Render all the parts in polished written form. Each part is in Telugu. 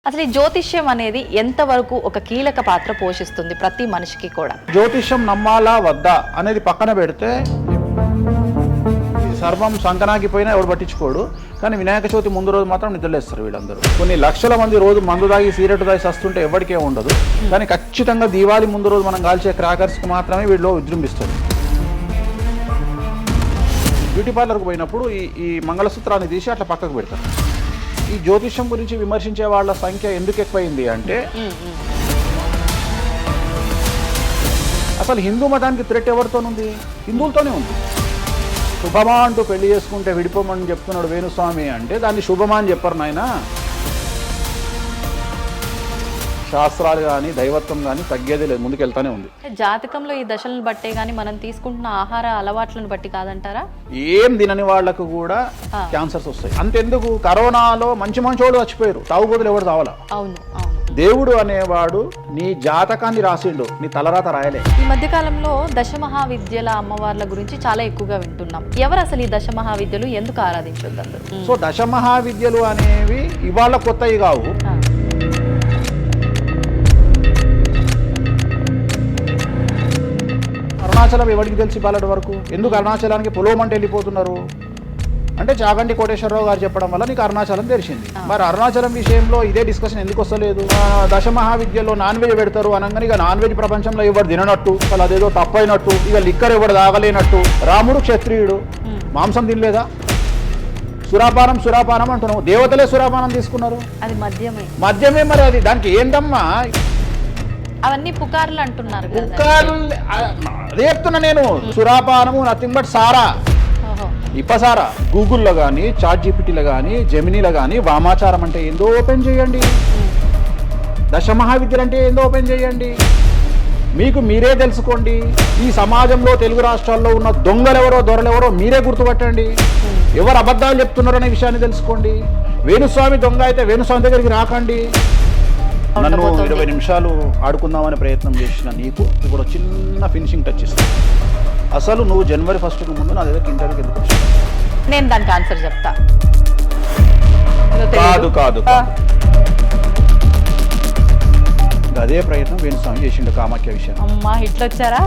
అసలు ఈ జ్యోతిష్యం అనేది ఎంతవరకు ఒక కీలక పాత్ర పోషిస్తుంది ప్రతి మనిషికి కూడా? జ్యోతిష్యం నమ్మాలా వద్దా అనేది పక్కన పెడితే సర్వం సంకనాగిపోయినా ఎవడు పట్టించుకోడు. కానీ వినాయక చవితి ముందు రోజు మాత్రం నిద్రలేస్తారు వీళ్ళందరూ. కొన్ని లక్షల మంది రోజు మందు తాగి సిగరెట్ తాగి వస్తుంటే ఎవరికే ఉండదు. కానీ ఖచ్చితంగా దీవాళి ముందు రోజు మనం కాల్చే క్రాకర్స్కి మాత్రమే వీళ్ళు విజృంభిస్తారు. బ్యూటీ పార్లర్కి పోయినప్పుడు ఈ మంగళసూత్రాన్ని తీసి అట్లా పక్కకు పెడతారు. ఈ జ్యోతిష్యం గురించి విమర్శించే వాళ్ళ సంఖ్య ఎందుకు ఎక్కువైంది అంటే, అసలు హిందూ మతానికి థ్రెట్ ఎవరితోనుంది? హిందువులతోనే ఉంది. శుభమా అంటూ పెళ్లి చేసుకుంటే విడిపోమని చెప్తున్నాడు వేణుస్వామి అంటే దాన్ని శుభమా అని చెప్పరు నాయన. శాస్త్రాలు కానీ దైవత్వం కానీ తగ్గేదే లేదు, ముందుకెళ్తానే ఉంది. జాతకంలో ఈ దశలను బట్టే గానీ మనం తీసుకుంటున్న ఆహార అలవాట్లను బట్టి కాదంటారా? ఏం తినని వాళ్లకు కూడా క్యాన్సర్స్ వస్తాయి. అంతెందుకు, కరోనాలో మంచి మంచోడు చచ్చిపోయారు, తాగుబోతులు ఎవరు తావాలా? అవును. దేవుడు అనేవాడు నీ జాతకాన్ని రాసిండు, నీ తలరాత రాయలే. ఈ మధ్య కాలంలో దశమహావిద్యల అమ్మవార్ల గురించి చాలా ఎక్కువగా వింటున్నాం. ఎవరు అసలు ఈ దశమహావిద్యలు, ఎందుకు ఆరాధించొద్దు అందరూ? సో దశమహావిద్యలు అనేవి ఇవాళ కొత్తవి కావు. అరుణాచలం ఎవరికి తెలిసి బాలటి వరకు? ఎందుకు అరుణాచలానికి పొలవమంటే వెళ్ళిపోతున్నారు అంటే చాగంటి కోటేశ్వరరావు గారు చెప్పడం వల్ల నీకు అరుణాచలం తెలిసింది. మరి అరుణాచలం విషయంలో ఇదే డిస్కషన్ ఎందుకు వస్తలేదు? దశమహావిద్యలో నాన్ వెజ్ పెడతారు అనగానే ఇక నాన్ వెజ్ ప్రపంచంలో ఎవరు తిననట్టు, అసలు అదేదో తప్పైనట్టు, ఇక లిక్కర్ ఎవరు తాగలేనట్టు. రాముడు క్షత్రియుడు, మాంసం తినలేదా? సురాపానం అంటున్నావు. దేవతలే సురాపానం తీసుకున్నారు, అది మద్యమే. మరి అది దానికి ఏందమ్మా? అవన్నీ పుకార్లు అంటున్నారు. పుకార్లు అదే చెప్తున్నా నేను. సురాపానము నథింగ్ బట్ సారా, ఇప్పసారా. గూగుల్లో కానీ, చాట్ జీపీటీలో కానీ, జెమినీలో కానీ వామాచారం అంటే ఏందో ఓపెన్ చేయండి, దశమహావిద్యలు అంటే ఏందో ఓపెన్ చేయండి. మీకు మీరే తెలుసుకోండి. ఈ సమాజంలో తెలుగు రాష్ట్రాల్లో ఉన్న దొంగలెవరో దొరలెవరో మీరే గుర్తుపట్టండి. ఎవరు అబద్ధాలు చెప్తున్నారో అనే విషయాన్ని తెలుసుకోండి. వేణుస్వామి దొంగ అయితే వేణుస్వామి దగ్గరికి రాకండి. నన్ను 20 నిమిషాలు ఆడుకుందామనే ప్రయత్నం చేసిన నీకు ఇప్పుడు చిన్న ఫినిషింగ్ టచ్ ఇస్తాను. అసలు నువ్వు జనవరి 1కు ముందు నా దగ్గర ఇంటర్వ్యూకి ఎందుకు వచ్చావు? నేను దానికి ఆన్సర్ చెప్తా. కాదు అదే ప్రయత్నం వేణుస్వామి చేసిండు కామాఖ్య విషయం. అమ్మా ఇట్లా వచ్చారా?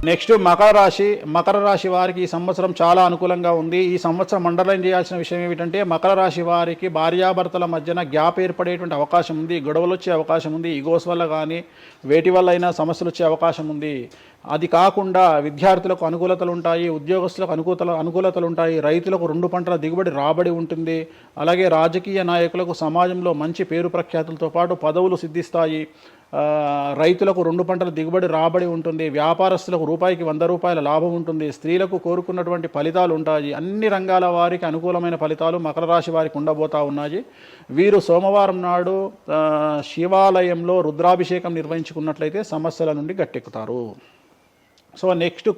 నెక్స్ట్ మకర రాశి వారికి ఈ సంవత్సరం చాలా అనుకూలంగా ఉంది. ఈ సంవత్సరం అండర్లైన్ చేయాల్సిన విషయం ఏమిటంటే, మకర రాశి వారికి భార్యాభర్తల మధ్యన గ్యాప్ ఏర్పడేటువంటి అవకాశం ఉంది, గొడవలు వచ్చే అవకాశం ఉంది, ఈగోస్ వల్ల కానీ వేటి వల్ల అయినా సమస్యలు వచ్చే అవకాశం ఉంది. అది కాకుండా విద్యార్థులకు అనుకూలతలు ఉంటాయి, ఉద్యోగస్తులకు అనుకూలతలు ఉంటాయి, రైతులకు 2 పంటల దిగుబడి రాబడి ఉంటుంది. అలాగే రాజకీయ నాయకులకు సమాజంలో మంచి పేరు ప్రఖ్యాతులతో పాటు పదవులు సిద్ధిస్తాయి. రైతులకు 2 పంటల దిగుబడి రాబడి ఉంటుంది. వ్యాపారస్తులకు రూపాయికి 100 రూపాయల లాభం ఉంటుంది. స్త్రీలకు కోరుకున్నటువంటి ఫలితాలు ఉంటాయి. అన్ని రంగాల వారికి అనుకూలమైన ఫలితాలు మకర రాశి వారికి ఉండబోతా ఉన్నాయి. వీరు సోమవారం నాడు శివాలయంలో రుద్రాభిషేకం నిర్వహించుకున్నట్లయితే సమస్యల నుండి గట్టెక్కుతారు. సో నెక్స్ట్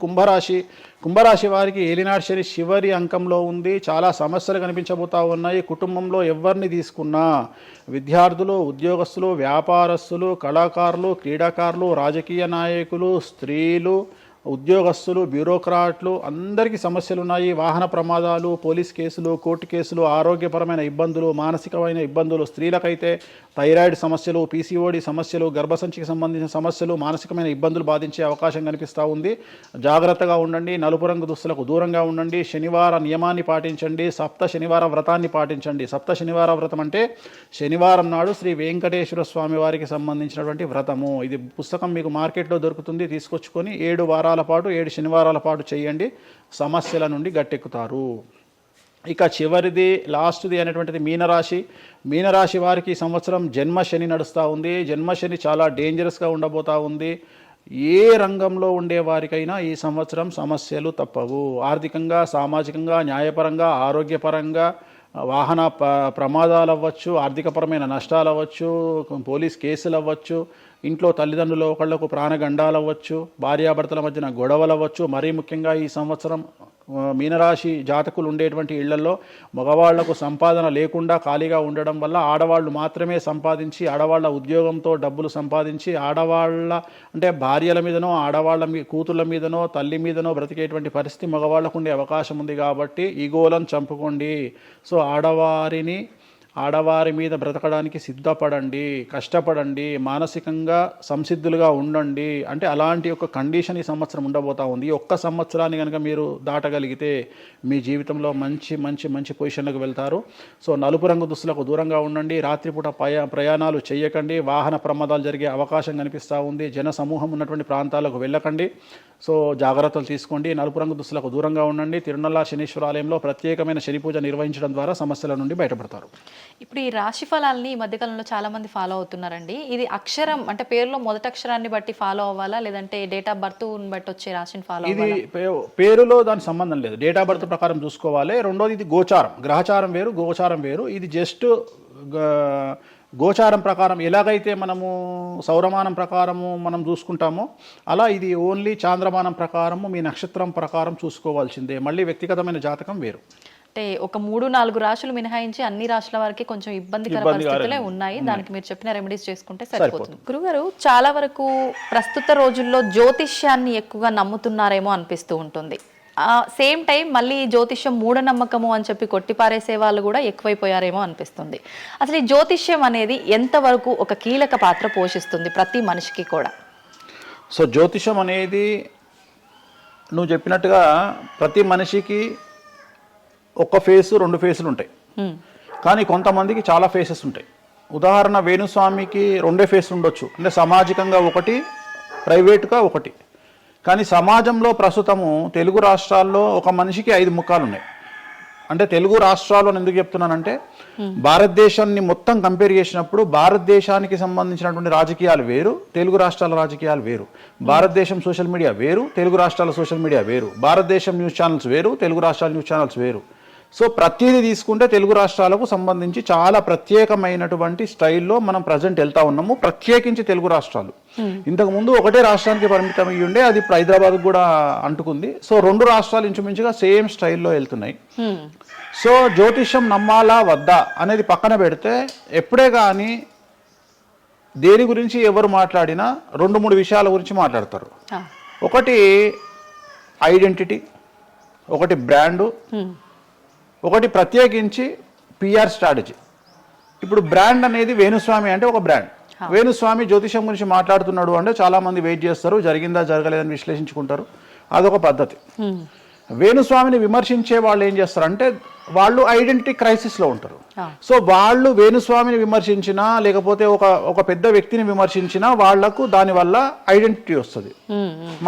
కుంభరాశి వారికి ఏలినాడు శని చివరి అంకంలో ఉంది. చాలా సమస్యలు కనిపించబోతా ఉన్నాయి. కుటుంబంలో ఎవరిని తీసుకున్నా, విద్యార్థులు, ఉద్యోగస్తులు, వ్యాపారస్తులు, కళాకారులు, క్రీడాకారులు, రాజకీయ నాయకులు, స్త్రీలు, ఉద్యోగస్తులు, బ్యూరోక్రాట్లు అందరికీ సమస్యలు ఉన్నాయి. వాహన ప్రమాదాలు, పోలీస్ కేసులు, కోర్టు కేసులు, ఆరోగ్యపరమైన ఇబ్బందులు, మానసికమైన ఇబ్బందులు, స్త్రీలకైతే థైరాయిడ్ సమస్యలు, పీసీఓడి సమస్యలు, గర్భసంచికి సంబంధించిన సమస్యలు, మానసికమైన ఇబ్బందులు బాధించే అవకాశం కనిపిస్తూ ఉంది. జాగ్రత్తగా ఉండండి. నలుపు రంగు దుస్తులకు దూరంగా ఉండండి. శనివార నియమాన్ని పాటించండి. సప్త శనివార వ్రతాన్ని పాటించండి. సప్త శనివార వ్రతం అంటే శనివారం నాడు శ్రీ వెంకటేశ్వర స్వామి వారికి సంబంధించినటువంటి వ్రతము. ఇది పుస్తకం మీకు మార్కెట్లో దొరుకుతుంది, తీసుకొచ్చుకొని 7 వారాల పాటు 7 శనివారాల పాటు చేయండి. సమస్యల నుండి గట్టెక్కుతారు. ఇక చివరిది లాస్ట్ది అనేటువంటిది మీనరాశి వారికి ఈ సంవత్సరం జన్మశని నడుస్తూ ఉంది. జన్మశని చాలా డేంజరస్గా ఉండబోతూ ఉంది. ఏ రంగంలో ఉండే వారికైనా ఈ సంవత్సరం సమస్యలు తప్పవు. ఆర్థికంగా, సామాజికంగా, న్యాయపరంగా, ఆరోగ్యపరంగా, వాహన ప్రమాదాలు అవ్వచ్చు, ఆర్థికపరమైన నష్టాలు అవ్వచ్చు, పోలీస్ కేసులు అవ్వచ్చు, ఇంట్లో తల్లిదండ్రులు ఒకళ్లకు ప్రాణగండాలు అవ్వచ్చు, భార్యాభర్తల మధ్యన గొడవలు అవ్వచ్చు. మరీ ముఖ్యంగా ఈ సంవత్సరం మీనరాశి జాతకులు ఉండేటువంటి ఇళ్లలో మగవాళ్లకు సంపాదన లేకుండా ఖాళీగా ఉండడం వల్ల ఆడవాళ్లు మాత్రమే సంపాదించి, ఆడవాళ్ల ఉద్యోగంతో డబ్బులు సంపాదించి, ఆడవాళ్ల అంటే భార్యల మీదనో, ఆడవాళ్ల కూతుళ్ళ మీదనో, తల్లి మీదనో బ్రతికేటువంటి పరిస్థితి మగవాళ్లకు ఉండే అవకాశం ఉంది. కాబట్టి ఈగోలను చంపుకోండి. సో ఆడవారిని ఆడవారి మీద బ్రతకడానికి సిద్ధపడండి, కష్టపడండి, మానసికంగా సంసిద్ధులుగా ఉండండి. అంటే అలాంటి ఒక కండిషన్ ఈ సంవత్సరం ఉండబోతా ఉంది. ఈ ఒక్క సంవత్సరాన్ని కనుక మీరు దాటగలిగితే మీ జీవితంలో మంచి మంచి మంచి పొజిషన్లకు వెళ్తారు. సో నలుపు రంగు దుస్తులకు దూరంగా ఉండండి, రాత్రిపూట ప్రయాణాలు చేయకండి, వాహన ప్రమాదాలు జరిగే అవకాశం కనిపిస్తూ ఉంది, జన సమూహం ఉన్నటువంటి ప్రాంతాలకు వెళ్ళకండి. సో జాగ్రత్తలు తీసుకోండి, నలుపు రంగు దుస్తులకు దూరంగా ఉండండి. తిరునల్లా శనీశ్వర ఆలయంలో ప్రత్యేకమైన శని పూజ నిర్వహించడం ద్వారా సమస్యల నుండి బయటపడతారు. ఇప్పుడు ఈ రాశి ఫలాల్ని ఈ మధ్యకాలంలో చాలా మంది ఫాలో అవుతున్నారండి. ఇది అక్షరం అంటే పేరులో మొదటి అక్షరాన్ని బట్టి ఫాలో అవ్వాలా, లేదంటే డేట్ ఆఫ్ బర్త్ బట్టి వచ్చే రాశిని ఫాలో ఇది అవ్వాలా? పేరులో దాని సంబంధం లేదు, డేట్ ఆఫ్ బర్త్ ప్రకారం చూసుకోవాలి. రెండోది ఇది గోచారం, గ్రహచారం వేరు, గోచారం వేరు. ఇది జస్ట్ గోచారం ప్రకారం ఎలాగైతే మనము సౌరమానం ప్రకారము మనం చూసుకుంటామో అలా ఇది ఓన్లీ చాంద్రమానం ప్రకారము మీ నక్షత్రం ప్రకారం చూసుకోవాల్సిందే. మళ్ళీ వ్యక్తిగతమైన జాతకం వేరు. అంటే ఒక 3-4 రాశులు మినహాయించి అన్ని రాశుల వారికి కొంచెం ఇబ్బందికర పరిస్థితులే ఉన్నాయి. దానికి మీరు చెప్పిన రెమెడీస్ చేసుకుంటే సరిపోతుంది. గురుగారు, చాలా వరకు ప్రస్తుత రోజుల్లో జ్యోతిష్యాన్ని ఎక్కువగా నమ్ముతున్నారేమో అనిపిస్తూ ఉంటుంది. సేమ్ టైం మళ్ళీ జ్యోతిష్యం మూఢనమ్మకము అని చెప్పి కొట్టిపారేసే వాళ్ళు కూడా ఎక్కువైపోయారేమో అనిపిస్తుంది. అసలు ఈ జ్యోతిష్యం అనేది ఎంతవరకు ఒక కీలక పాత్ర పోషిస్తుంది ప్రతి మనిషికి కూడా? సో జ్యోతిషం అనేది నువ్వు చెప్పినట్టుగా ప్రతి మనిషికి ఒక ఫేసు 2 ఫేసులు ఉంటాయి, కానీ కొంతమందికి చాలా ఫేసెస్ ఉంటాయి. ఉదాహరణ వేణుస్వామికి 2 ఫేసులు ఉండొచ్చు, అంటే సామాజికంగా ఒకటి, ప్రైవేట్గా ఒకటి. కానీ సమాజంలో ప్రస్తుతము తెలుగు రాష్ట్రాల్లో ఒక మనిషికి 5 ముఖాలు ఉన్నాయి. అంటే తెలుగు రాష్ట్రాల్లో ఎందుకు చెప్తున్నానంటే భారతదేశాన్ని మొత్తం కంపేర్ చేసినప్పుడు భారతదేశానికి సంబంధించినటువంటి రాజకీయాలు వేరు, తెలుగు రాష్ట్రాల రాజకీయాలు వేరు. భారతదేశం సోషల్ మీడియా వేరు, తెలుగు రాష్ట్రాల సోషల్ మీడియా వేరు. భారతదేశం న్యూస్ ఛానల్స్ వేరు, తెలుగు రాష్ట్రాల న్యూస్ ఛానల్స్ వేరు. సో ప్రతిదీ తీసుకుంటే తెలుగు రాష్ట్రాలకు సంబంధించి చాలా ప్రత్యేకమైనటువంటి స్టైల్లో మనం ప్రజెంట్ వెళ్తా ఉన్నాము. ప్రత్యేకించి తెలుగు రాష్ట్రాలు ఇంతకుముందు ఒకటే రాష్ట్రానికి పరిమితం అయ్యి ఉండే, అది ఇప్పుడు హైదరాబాద్కు కూడా అంటుకుంది. సో 2 రాష్ట్రాలు ఇంచుమించుగా సేమ్ స్టైల్లో వెళ్తున్నాయి. సో జ్యోతిష్యం నమ్మాలా వద్దా అనేది పక్కన పెడితే ఎప్పుడే కానీ దేని గురించి ఎవరు మాట్లాడినా 2-3 విషయాల గురించి మాట్లాడతారు. ఒకటి ఐడెంటిటీ, ఒకటి బ్రాండు, ఒకటి ప్రత్యేకించి పిఆర్ స్ట్రాటజీ. ఇప్పుడు బ్రాండ్ అనేది వేణుస్వామి అంటే ఒక బ్రాండ్. వేణుస్వామి జ్యోతిషం గురించి మాట్లాడుతున్నాడు అంటే చాలా మంది వెయిట్ చేస్తారు, జరిగిందా జరగలేదని విశ్లేషించుకుంటారు, అదొక పద్ధతి. వేణుస్వామిని విమర్శించే వాళ్ళు ఏం చేస్తారంటే వాళ్ళు ఐడెంటిటీ క్రైసిస్లో ఉంటారు. సో వాళ్ళు వేణుస్వామిని విమర్శించినా లేకపోతే ఒక పెద్ద వ్యక్తిని విమర్శించినా వాళ్లకు దానివల్ల ఐడెంటిటీ వస్తుంది.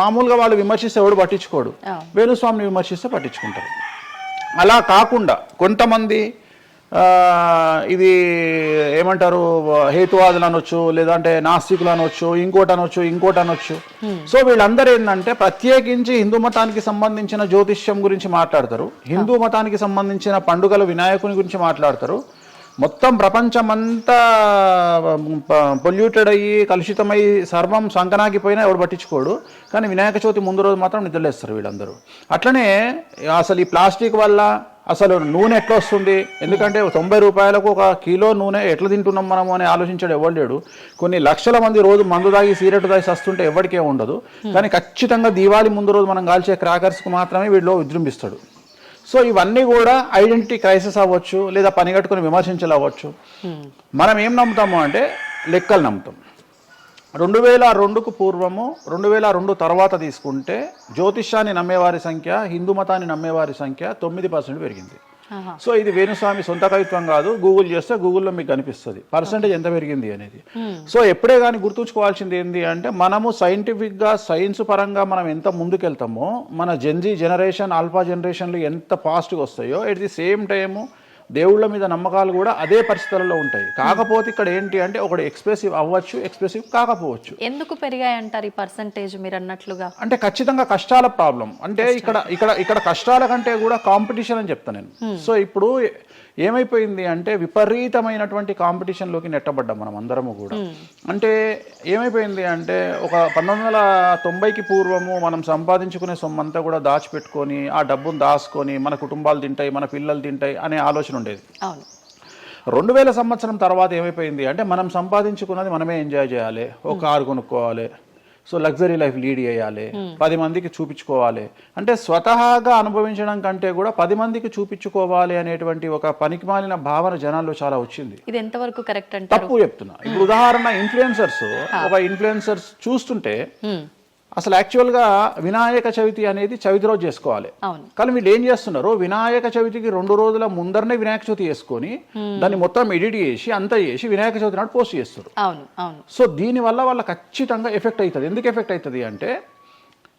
మామూలుగా వాళ్ళు విమర్శిస్తే ఎవడు పట్టించుకోడు, వేణుస్వామిని విమర్శిస్తే పట్టించుకుంటారు. అలా కాకుండా కొంతమంది ఇది ఏమంటారు హేతువాదులు అనొచ్చు, లేదంటే నాస్తికులు అనొచ్చు, ఇంకోటి అనొచ్చు. సో వీళ్ళందరూ ఏంటంటే ప్రత్యేకించి హిందూ మతానికి సంబంధించిన జ్యోతిష్యం గురించి మాట్లాడతారు, హిందూ మతానికి సంబంధించిన పండుగల వినాయకుని గురించి మాట్లాడతారు. మొత్తం ప్రపంచమంతా పొల్యూటెడ్ అయ్యి కలుషితమై సర్వం సంకనాగిపోయినా ఎవడు పట్టించుకోడు, కానీ వినాయక చవితి ముందు రోజు మాత్రం నిద్రలేస్తారు వీళ్ళందరూ. అట్లనే అసలు ఈ ప్లాస్టిక్ వల్ల అసలు నూనె ఎట్లా వస్తుంది, ఎందుకంటే 90 రూపాయలకు 1 కిలో నూనె ఎట్లా తింటున్నాం మనము అని ఆలోచించాడు ఎవరు లేడు. కొన్ని లక్షల మంది రోజు మందు తాగి సిగరెట్ తాగి సస్తుంటే ఎవరికే ఉండదు, కానీ ఖచ్చితంగా దీవాళి ముందు రోజు మనం కాల్చే క్రాకర్స్కి మాత్రమే వీడిలో విజృంభిస్తాడు. సో ఇవన్నీ కూడా ఐడెంటిటీ క్రైసిస్ అవ్వచ్చు, లేదా పని కట్టుకుని విమర్శించలు అవ్వచ్చు. మనం ఏం నమ్ముతాము అంటే లెక్కలు నమ్ముతాం. 2002కు పూర్వము 2002 తర్వాత తీసుకుంటే జ్యోతిష్యాన్ని నమ్మేవారి సంఖ్య, హిందూ మతాన్ని నమ్మేవారి సంఖ్య 9% పెరిగింది. సో ఇది వేణుస్వామి సొంత కవిత్వం కాదు, గూగుల్ చేస్తే గూగుల్లో మీకు కనిపిస్తుంది పర్సెంటేజ్ ఎంత పెరిగింది అనేది. సో ఎప్పుడే కానీ గుర్తుంచుకోవాల్సింది ఏంటి అంటే మనము సైంటిఫిక్గా సైన్స్ పరంగా మనం ఎంత ముందుకెళ్తామో మన జెన్జీ జనరేషన్, ఆల్ఫా జనరేషన్లు ఎంత ఫాస్ట్గా వస్తాయో ఎట్ ది సేమ్ టైము దేవుళ్ళ మీద నమ్మకాలు కూడా అదే పరిస్థితులలో ఉంటాయి. కాకపోతే ఇక్కడ ఏంటి అంటే ఒకటి ఎక్స్ప్రెసివ్ అవ్వచ్చు, ఎక్స్ప్రెసివ్ కాకపోవచ్చు. ఎందుకు పెరిగాయి అంటారు ఈ పర్సంటేజ్ మీరు అన్నట్లుగా? అంటే ఖచ్చితంగా కష్టాల ప్రాబ్లం. అంటే ఇక్కడ కష్టాల కంటే కూడా కాంపిటీషన్ అని చెప్తాను నేను. సో ఇప్పుడు ఏమైపోయింది అంటే విపరీతమైనటువంటి కాంపిటీషన్లోకి నెట్టబడ్డాం మనం అందరము కూడా. అంటే ఏమైపోయింది అంటే ఒక 1990కి పూర్వము మనం సంపాదించుకునే సొమ్మంతా కూడా దాచిపెట్టుకొని ఆ డబ్బును దాచుకొని మన కుటుంబాలు తింటాయి, మన పిల్లలు తింటాయి అనే ఆలోచన ఉండేది. 2000 సంవత్సరం తర్వాత ఏమైపోయింది అంటే మనం సంపాదించుకున్నది మనమే ఎంజాయ్ చేయాలి, ఒక కారు కొనుక్కోవాలి. సో లగ్జరీ లైఫ్ లీడ్ చేయాలి, 10 మందికి చూపించుకోవాలి. అంటే స్వతహాగా అనుభవించడం కంటే కూడా 10 మందికి చూపించుకోవాలి అనేటువంటి ఒక పనికిమాలిన భావన జనాల్లో చాలా వచ్చింది. ఇది ఎంతవరకు కరెక్ట్ అంటే తప్పు చెప్తున్నా. ఇప్పుడు ఉదాహరణ ఒక ఇన్ఫ్లుయెన్సర్స్ చూస్తుంటే అసలు యాక్చువల్గా వినాయక చవితి అనేది చవితి రోజు చేసుకోవాలి. కానీ వీళ్ళు ఏం చేస్తున్నారు, వినాయక చవితికి 2 రోజుల ముందరనే వినాయక చవితి చేసుకొని దాన్ని మొత్తం ఎడిట్ చేసి అంతా చేసి వినాయక చవితి నాడు పోస్ట్ చేస్తారు. సో దీనివల్ల వాళ్ళ ఖచ్చితంగా ఎఫెక్ట్ అవుతుంది. ఎందుకు ఎఫెక్ట్ అవుతుంది అంటే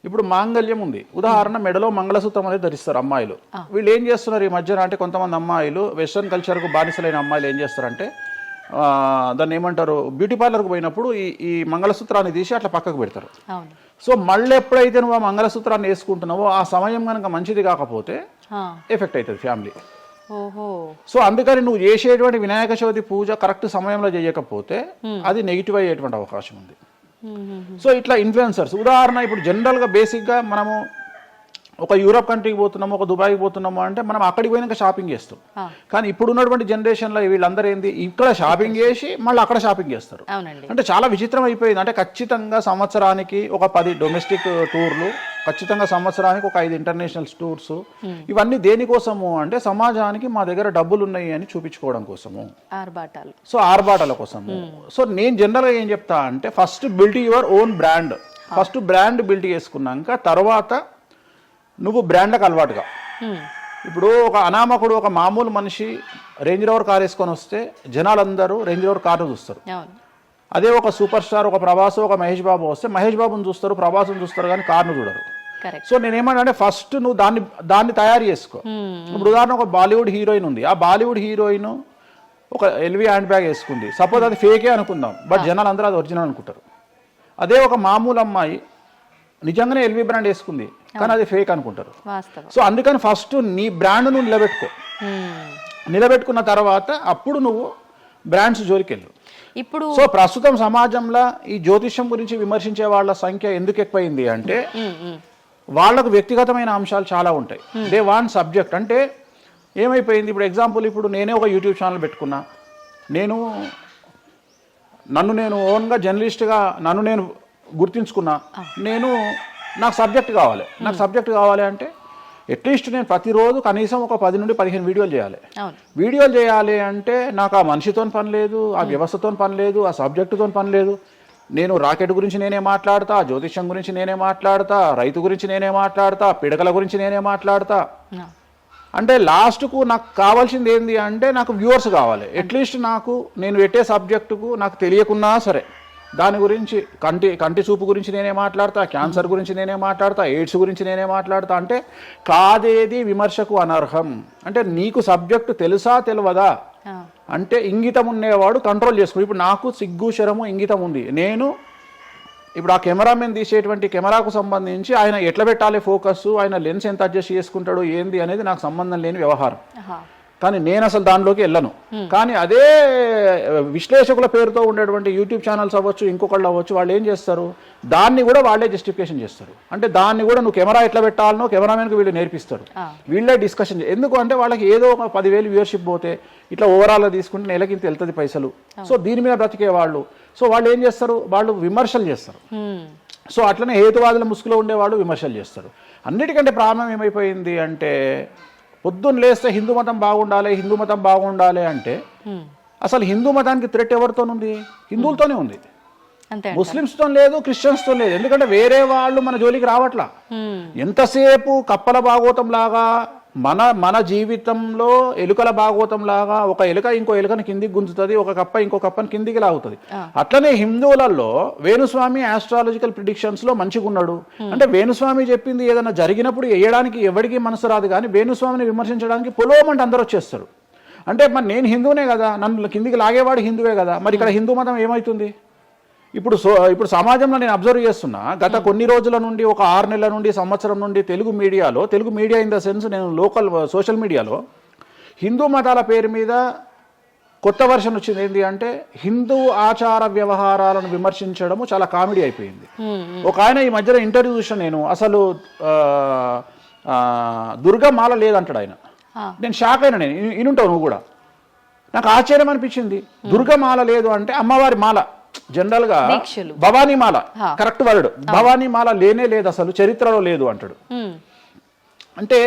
ఇప్పుడు మాంగళ్యం ఉంది, ఉదాహరణ మెడలో మంగళసూత్రం అనేది ధరిస్తారు అమ్మాయిలు. వీళ్ళు ఏం చేస్తున్నారు ఈ మధ్యన అంటే కొంతమంది అమ్మాయిలు వెస్ట్రన్ కల్చర్కు బానిసలైన అమ్మాయిలు ఏం చేస్తారంటే దాన్ని ఏమంటారు, బ్యూటీ పార్లర్కి పోయినప్పుడు ఈ మంగళసూత్రాన్ని తీసి అట్లా పక్కకు పెడతారు. సో మళ్ళీ ఎప్పుడైతే నువ్వు ఆ మంగళసూత్రాన్ని వేసుకుంటున్నావో ఆ సమయం కనుక మంచిది కాకపోతే ఎఫెక్ట్ అవుతుంది ఫ్యామిలీ. సో అందుకని నువ్వు చేసేటువంటి వినాయక చవితి పూజ కరెక్ట్ సమయంలో చేయకపోతే అది నెగిటివ్ అయ్యేటువంటి అవకాశం ఉంది. సో ఇట్లా ఇన్ఫ్లుయెన్సర్స్ ఉదాహరణ ఇప్పుడు జనరల్గా బేసిక్గా మనము ఒక యూరోప్ కంట్రీకి పోతున్నాము, ఒక దుబాయ్కి పోతున్నాము అంటే మనం అక్కడికి పోయినాక షాపింగ్ చేస్తాం. కానీ ఇప్పుడు ఉన్నటువంటి జనరేషన్లో వీళ్ళందరూ ఏంది, ఇక్కడ షాపింగ్ చేసి మళ్ళీ అక్కడ షాపింగ్ చేస్తారు. అంటే చాలా విచిత్రం అయిపోయింది. అంటే ఖచ్చితంగా సంవత్సరానికి ఒక 10 డొమెస్టిక్ టూర్లు, ఖచ్చితంగా సంవత్సరానికి ఒక 5 ఇంటర్నేషనల్ టూర్స్. ఇవన్నీ దేనికోసము అంటే సమాజానికి మా దగ్గర డబ్బులు ఉన్నాయి అని చూపించుకోవడం కోసము, సో ఆర్భాటాల కోసము. సో నేను జనరల్గా ఏం చెప్తా అంటే first build your own brand. First brand build చేసుకున్నాక తర్వాత నువ్వు బ్రాండ్లకు అలవాటుగా. ఇప్పుడు ఒక అనామకుడు ఒక మామూలు మనిషి రేంజ్ రోవర్ కార్ వేసుకొని వస్తే జనాలందరూ రేంజ్ రోవర్ కార్ను చూస్తారు. అదే ఒక సూపర్ స్టార్ ఒక ప్రభాస్ ఒక మహేష్ బాబు వస్తే మహేష్ బాబుని చూస్తారు, ప్రభాస్ని చూస్తారు, కానీ కార్ను చూడరు. సో నేనేమంటే ఫస్ట్ నువ్వు దాన్ని తయారు చేసుకో. ఇప్పుడు ఉదాహరణ ఒక బాలీవుడ్ హీరోయిన్ ఉంది, ఆ బాలీవుడ్ హీరోయిన్ ఒక ఎల్వి హ్యాండ్ బ్యాగ్ వేసుకుంది, సపోజ్ అది ఫేకే అనుకుందాం, బట్ జనాలు అందరూ అది ఒరిజినల్ అనుకుంటారు. అదే ఒక మామూలు అమ్మాయి నిజంగానే ఎల్వి బ్రాండ్ వేసుకుంది కానీ అది ఫేక్ అనుకుంటారు. సో అందుకని ఫస్ట్ నీ బ్రాండ్ నువ్వు నిలబెట్టుకున్న తర్వాత అప్పుడు నువ్వు బ్రాండ్స్ జోలికి వెళ్ళు. ఇప్పుడు సో ప్రస్తుతం సమాజంలో ఈ జ్యోతిష్యం గురించి విమర్శించే వాళ్ళ సంఖ్య ఎందుకు ఎక్కువైంది అంటే వాళ్లకు వ్యక్తిగతమైన అంశాలు చాలా ఉంటాయి. They want subject. అంటే ఏమైపోయింది, ఇప్పుడు ఎగ్జాంపుల్ ఇప్పుడు నేనే ఒక యూట్యూబ్ ఛానల్ పెట్టుకున్నా, నన్ను నేను ఓన్గా జర్నలిస్ట్గా నన్ను నేను గుర్తించుకున్నా, నాకు సబ్జెక్ట్ కావాలి అంటే అట్లీస్ట్ నేను ప్రతిరోజు కనీసం ఒక 10 నుండి 15 వీడియోలు చేయాలి అంటే నాకు ఆ మనిషితో పని లేదు, ఆ వ్యవస్థతో పని లేదు, ఆ సబ్జెక్టుతో పని లేదు. నేను రాకెట్ గురించి నేనే మాట్లాడతా, జ్యోతిష్యం గురించి నేనే మాట్లాడతా, రైతు గురించి నేనే మాట్లాడతా, పిడకల గురించి నేనే మాట్లాడతా. అంటే లాస్ట్కు నాకు కావాల్సింది ఏంది అంటే నాకు వ్యూవర్స్ కావాలి. అట్లీస్ట్ నేను పెట్టే సబ్జెక్టుకు నాకు తెలియకున్నా సరే దాని గురించి కంటి చూపు గురించి నేనే మాట్లాడతా, క్యాన్సర్ గురించి నేనే మాట్లాడతా, ఎయిడ్స్ గురించి నేనే మాట్లాడతా. అంటే కాదేది విమర్శకు అనర్హం. అంటే నీకు సబ్జెక్టు తెలుసా తెలియదా అంటే ఇంగితం ఉండేవాడు కంట్రోల్ చేసుకో. ఇప్పుడు నాకు సిగ్గు శరము ఇంగితం ఉంది. నేను ఇప్పుడు ఆ కెమెరామెన్ తీసేటువంటి కెమెరాకు సంబంధించి ఆయన ఎట్లా పెట్టాలి ఫోకస్, ఆయన లెన్స్ ఎంత అడ్జస్ట్ చేసుకుంటాడు ఏంది అనేది నాకు సంబంధం లేని వ్యవహారం. కానీ నేను అసలు దానిలోకి వెళ్ళను. కానీ అదే విశ్లేషకుల పేరుతో ఉండేటువంటి యూట్యూబ్ ఛానల్స్ అవ్వచ్చు, ఇంకొకళ్ళు అవ్వచ్చు, వాళ్ళు ఏం చేస్తారు, దాన్ని కూడా వాళ్ళే జస్టిఫికేషన్ చేస్తారు. అంటే దాన్ని కూడా నువ్వు కెమెరా ఎట్లా పెట్టాలనో కెమెరామెన్కి వీళ్ళు నేర్పిస్తారు, వీళ్ళే డిస్కషన్. ఎందుకు అంటే వాళ్ళకి ఏదో ఒక 10,000 వ్యూవర్షిప్ పోతే ఇట్లా ఓవరాల్గా తీసుకుంటే నెలకింత వెళ్తుంది పైసలు. సో దీని మీద బ్రతికే వాళ్ళు, సో వాళ్ళు ఏం చేస్తారు, వాళ్ళు విమర్శలు చేస్తారు. సో అట్లనే హేతువాదుల ముసుగులో ఉండేవాళ్ళు విమర్శలు చేస్తారు. అన్నిటికంటే ప్రాబ్లం ఏమైపోయింది అంటే పొద్దున్న లేస్తే హిందూ మతం బాగుండాలి అంటే అసలు హిందూ మతానికి థ్రెట్ ఎవరితోనుంది, హిందువులతోనే ఉంది, ముస్లిమ్స్తో లేదు, క్రిస్టియన్స్తో లేదు. ఎందుకంటే వేరే వాళ్ళు మన జోలికి రావట్లా. ఎంతసేపు కప్పల భాగవతం లాగా మన జీవితంలో ఎలుకల భాగవతం లాగా ఒక ఎలుక ఇంకో ఎలుకని కిందికి గుంజుతుంది, ఒక కప్ప ఇంకో కప్పని కిందికి లాగుతుంది. అట్లనే హిందువులలో వేణుస్వామి ఆస్ట్రాలజికల్ ప్రిడిక్షన్స్ లో మంచిగా ఉన్నాడు అంటే వేణుస్వామి చెప్పింది ఏదైనా జరిగినప్పుడు వేయడానికి ఎవరికి మనసు రాదు, కానీ వేణుస్వామిని విమర్శించడానికి పొలోమంటే అందరూ వచ్చేస్తారు. అంటే మరి నేను హిందువునే కదా, నన్ను కిందికి లాగేవాడు హిందువే కదా, మరి ఇక్కడ హిందూ మతం ఏమవుతుంది? ఇప్పుడు సమాజంలో నేను అబ్జర్వ్ చేస్తున్నా, గత కొన్ని రోజుల నుండి ఒక 6 నెలల నుండి సంవత్సరం నుండి Telugu media in the sense నేను లోకల్ సోషల్ మీడియాలో హిందూ మతాల పేరు మీద కొత్త వర్షన్ వచ్చింది. ఏంటి అంటే హిందూ ఆచార వ్యవహారాలను విమర్శించడము చాలా కామెడీ అయిపోయింది. ఒక ఆయన ఈ మధ్యలో ఇంటర్వ్యూ చూసిన నేను, అసలు దుర్గమాల లేదంటాడు ఆయన. నేను షాక్ అయినా, నేను ఇనుంటావు నువ్వు కూడా. నాకు ఆశ్చర్యం అనిపించింది. దుర్గమాల లేదు అంటే అమ్మవారి మాల, జనరల్గా దీక్షలు. భవానీమాల కరెక్ట్ వర్డ్, భవానీమాల లేనే లేదు అసలు, చరిత్రలో లేదు అంటాడు. అంటే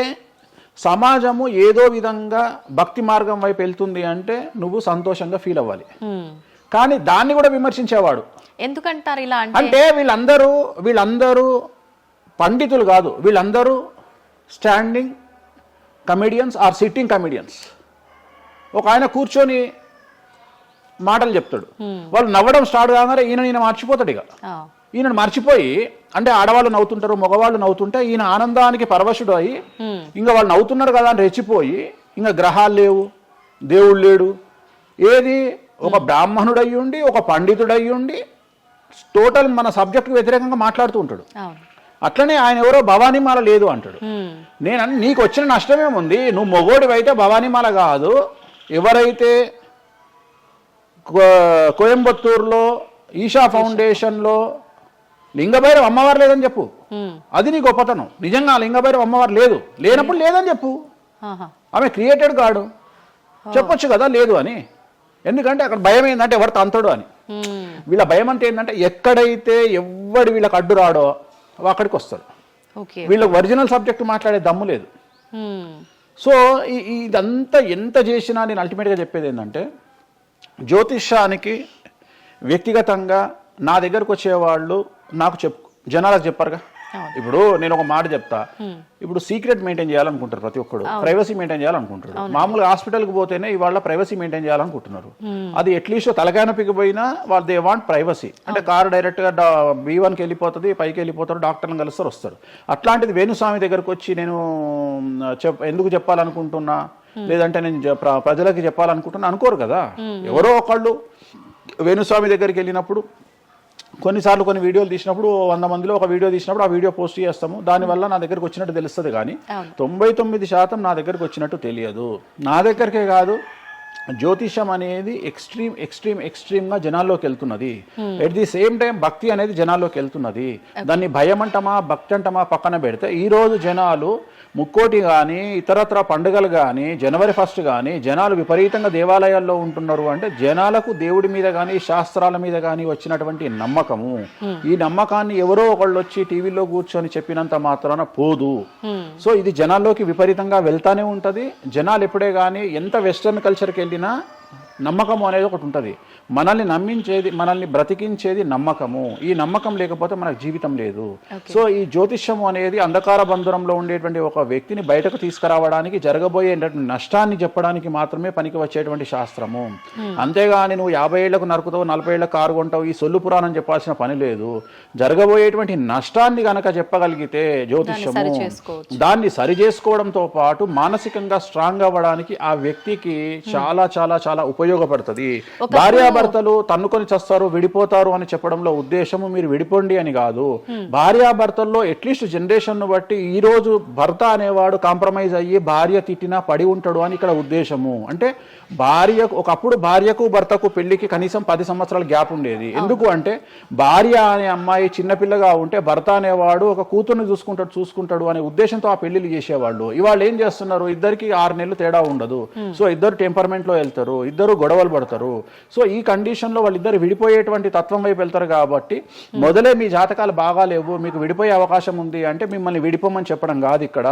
సమాజము ఏదో విధంగా భక్తి మార్గం వైపు వెళ్తుంది అంటే నువ్వు సంతోషంగా ఫీల్ అవ్వాలి, కానీ దాన్ని కూడా విమర్శించేవాడు. ఎందుకంటారు ఇలా అంటే వీళ్ళందరూ పండితులు కాదు, వీళ్ళందరూ standing comedians or sitting comedians. ఒక ఆయన కూర్చొని మాటలు చెప్తాడు, వాళ్ళు నవ్వడం స్టార్ట్ కాగానే ఈయన మర్చిపోతాడు. ఇక ఈయన మర్చిపోయి, అంటే ఆడవాళ్ళు నవ్వుతుంటారు, మగవాళ్ళు నవ్వుతుంటే ఈయన ఆనందానికి పరవశుడు అయ్యి ఇంకా వాళ్ళు నవ్వుతున్నారు కదా అని రెచ్చిపోయి ఇంకా గ్రహాలు లేవు, దేవుడు లేడు, ఏది ఒక బ్రాహ్మణుడు అయ్యుండి ఒక పండితుడు అయ్యుండి టోటల్ మన సబ్జెక్టుకు వ్యతిరేకంగా మాట్లాడుతూ ఉంటాడు. అట్లనే ఆయన ఎవరో భవానీమాల లేదు అంటాడు. నీకు వచ్చిన నష్టమేముంది, నువ్వు మొగోడివి అయితే భవానీమాల కాదు, ఎవరైతే కోయంబత్తూరులో ఈషా ఫౌండేషన్లో లింగభైరవ అమ్మవారు లేదని చెప్పు, అది నీ గొప్పతనం. నిజంగా లింగభైరవ అమ్మవారు లేనప్పుడు లేదని చెప్పు, ఆమె క్రియేటెడ్ గాడు, చెప్పొచ్చు కదా లేదు అని. ఎందుకంటే అక్కడ భయం ఏంటంటే ఎవరు తంతడు అని. వీళ్ళ భయం అంటే ఏంటంటే ఎక్కడైతే ఎవడు వీళ్ళకి అడ్డు రాడో అక్కడికి వస్తాడు. వీళ్ళకి ఒరిజినల్ సబ్జెక్ట్ మాట్లాడే దమ్ము లేదు. సో ఇదంతా ఎంత చేసినా నేను అల్టిమేట్గా చెప్పేది ఏంటంటే, జ్యోతిష్యానికి వ్యక్తిగతంగా నా దగ్గరకు వచ్చేవాళ్ళు నాకు జనాలకు చెప్పారుగా. ఇప్పుడు నేను ఒక మాట చెప్తా, ఇప్పుడు సీక్రెట్ మెయింటైన్ చేయాలనుకుంటారు ప్రతి ఒక్కడు, ప్రైవసీ మెయింటైన్ చేయాలనుకుంటారు. మామూలుగా హాస్పిటల్కి పోతేనే ఇవాళ ప్రైవసీ మెయింటైన్ చేయాలనుకుంటున్నారు. అది అట్లీస్ట్ తలకాయనొప్పికి పోయినా వాళ్ళు దే వాంట్ ప్రైవసీ. అంటే కారు డైరెక్ట్గా B1కి వెళ్ళిపోతుంది, పైకి వెళ్ళిపోతారు, డాక్టర్ని కలుస్తారు, వస్తారు. అట్లాంటిది వేణుస్వామి దగ్గరకు వచ్చి నేను ఎందుకు చెప్పాలనుకుంటున్నా, లేదంటే నేను ప్రజలకి చెప్పాలనుకుంటున్నా అనుకోరు కదా. ఎవరో ఒకళ్ళు వేణుస్వామి దగ్గరికి వెళ్ళినప్పుడు కొన్నిసార్లు కొన్ని వీడియోలు తీసినప్పుడు 100 మందిలో ఒక వీడియో తీసినప్పుడు ఆ వీడియో పోస్ట్ చేస్తాము, దానివల్ల నా దగ్గరకు వచ్చినట్టు తెలుస్తుంది. కానీ 99% నా దగ్గరకు వచ్చినట్టు తెలియదు. నా దగ్గరికే కాదు, జ్యోతిషం అనేది ఎక్స్ట్రీమ్గా జనాల్లోకి వెళ్తున్నది. ఎట్ ది సేమ్ టైం భక్తి అనేది జనాల్లోకి వెళ్తున్నది. దాన్ని భయం అంటమా భక్తి అంటమా పక్కన పెడితే ఈరోజు జనాలు ముక్కోటి కానీ ఇతరత్ర పండుగలు కానీ జనవరి 1 కానీ జనాలు విపరీతంగా దేవాలయాల్లో ఉంటున్నారు. అంటే జనాలకు దేవుడి మీద కానీ శాస్త్రాల మీద కానీ వచ్చినటువంటి నమ్మకము, ఈ నమ్మకాన్ని ఎవరో ఒకళ్ళు వచ్చి టీవీలో కూర్చొని చెప్పినంత మాత్రాన పోదు. సో ఇది జనాల్లోకి విపరీతంగా వెళ్తానే ఉంటుంది. జనాలు ఎప్పుడే కానీ ఎంత వెస్టర్న్ కల్చర్కి వెళ్ళినా నమ్మకము అనేది ఒకటి ఉంటుంది. మనల్ని నమ్మించేది, మనల్ని బ్రతికించేది నమ్మకము. ఈ నమ్మకం లేకపోతే మనకు జీవితం లేదు. సో ఈ జ్యోతిష్యము అనేది అంధకార బంధురంలో ఉండేటువంటి ఒక వ్యక్తిని బయటకు తీసుకురావడానికి, జరగబోయే నష్టాన్ని చెప్పడానికి మాత్రమే పనికి వచ్చేటువంటి శాస్త్రము. అంతేగాని నువ్వు 50 ఏళ్లకు నరుకుతావు, 40 ఏళ్లకు కారు కొంటావు, ఈ సొల్లు పురాణం చెప్పాల్సిన పని లేదు. జరగబోయేటువంటి నష్టాన్ని గనక చెప్పగలిగితే జ్యోతిష్యము దాన్ని సరి చేసుకోవడంతో పాటు మానసికంగా స్ట్రాంగ్ అవ్వడానికి ఆ వ్యక్తికి చాలా చాలా చాలా ఉపయోగపడుతుంది. భార్యాభర్తలు తన్నుకొని చస్తారు, విడిపోతారు అని చెప్పడంలో ఉద్దేశము మీరు విడిపోండి అని కాదు. భార్యాభర్తల్లో అట్లీస్ట్ జనరేషన్ ను బట్టి ఈ రోజు భర్త అనేవాడు కాంప్రమైజ్ అయ్యి భార్య తిట్టినా పడి ఉంటాడు అని ఇక్కడ ఉద్దేశము. అంటే ఒకప్పుడు భార్యకు భర్తకు పెళ్లికి కనీసం 10 సంవత్సరాల గ్యాప్ ఉండేది. ఎందుకు అంటే భార్య అనే అమ్మాయి చిన్నపిల్లగా ఉంటే భర్త అనేవాడు ఒక కూతుర్ని చూసుకుంటాడు అనే ఉద్దేశంతో ఆ పెళ్లిళ్ళు చేసేవాళ్ళు. ఇవాళ ఏం చేస్తున్నారు, ఇద్దరికి 6 నెలలు తేడా ఉండదు. సో ఇద్దరు టెంపర్మెంట్ లో వెళ్తారు, ఇద్దరు గొడవలు పడతారు. సో ఈ కండిషన్లో వాళ్ళిద్దరు విడిపోయేటువంటి తత్వం వైపు వెళ్తారు. కాబట్టి మొదలే మీ జాతకాలు బాగాలేవు, మీకు విడిపోయే అవకాశం ఉంది అంటే మిమ్మల్ని విడిపోమని చెప్పడం కాదు. ఇక్కడ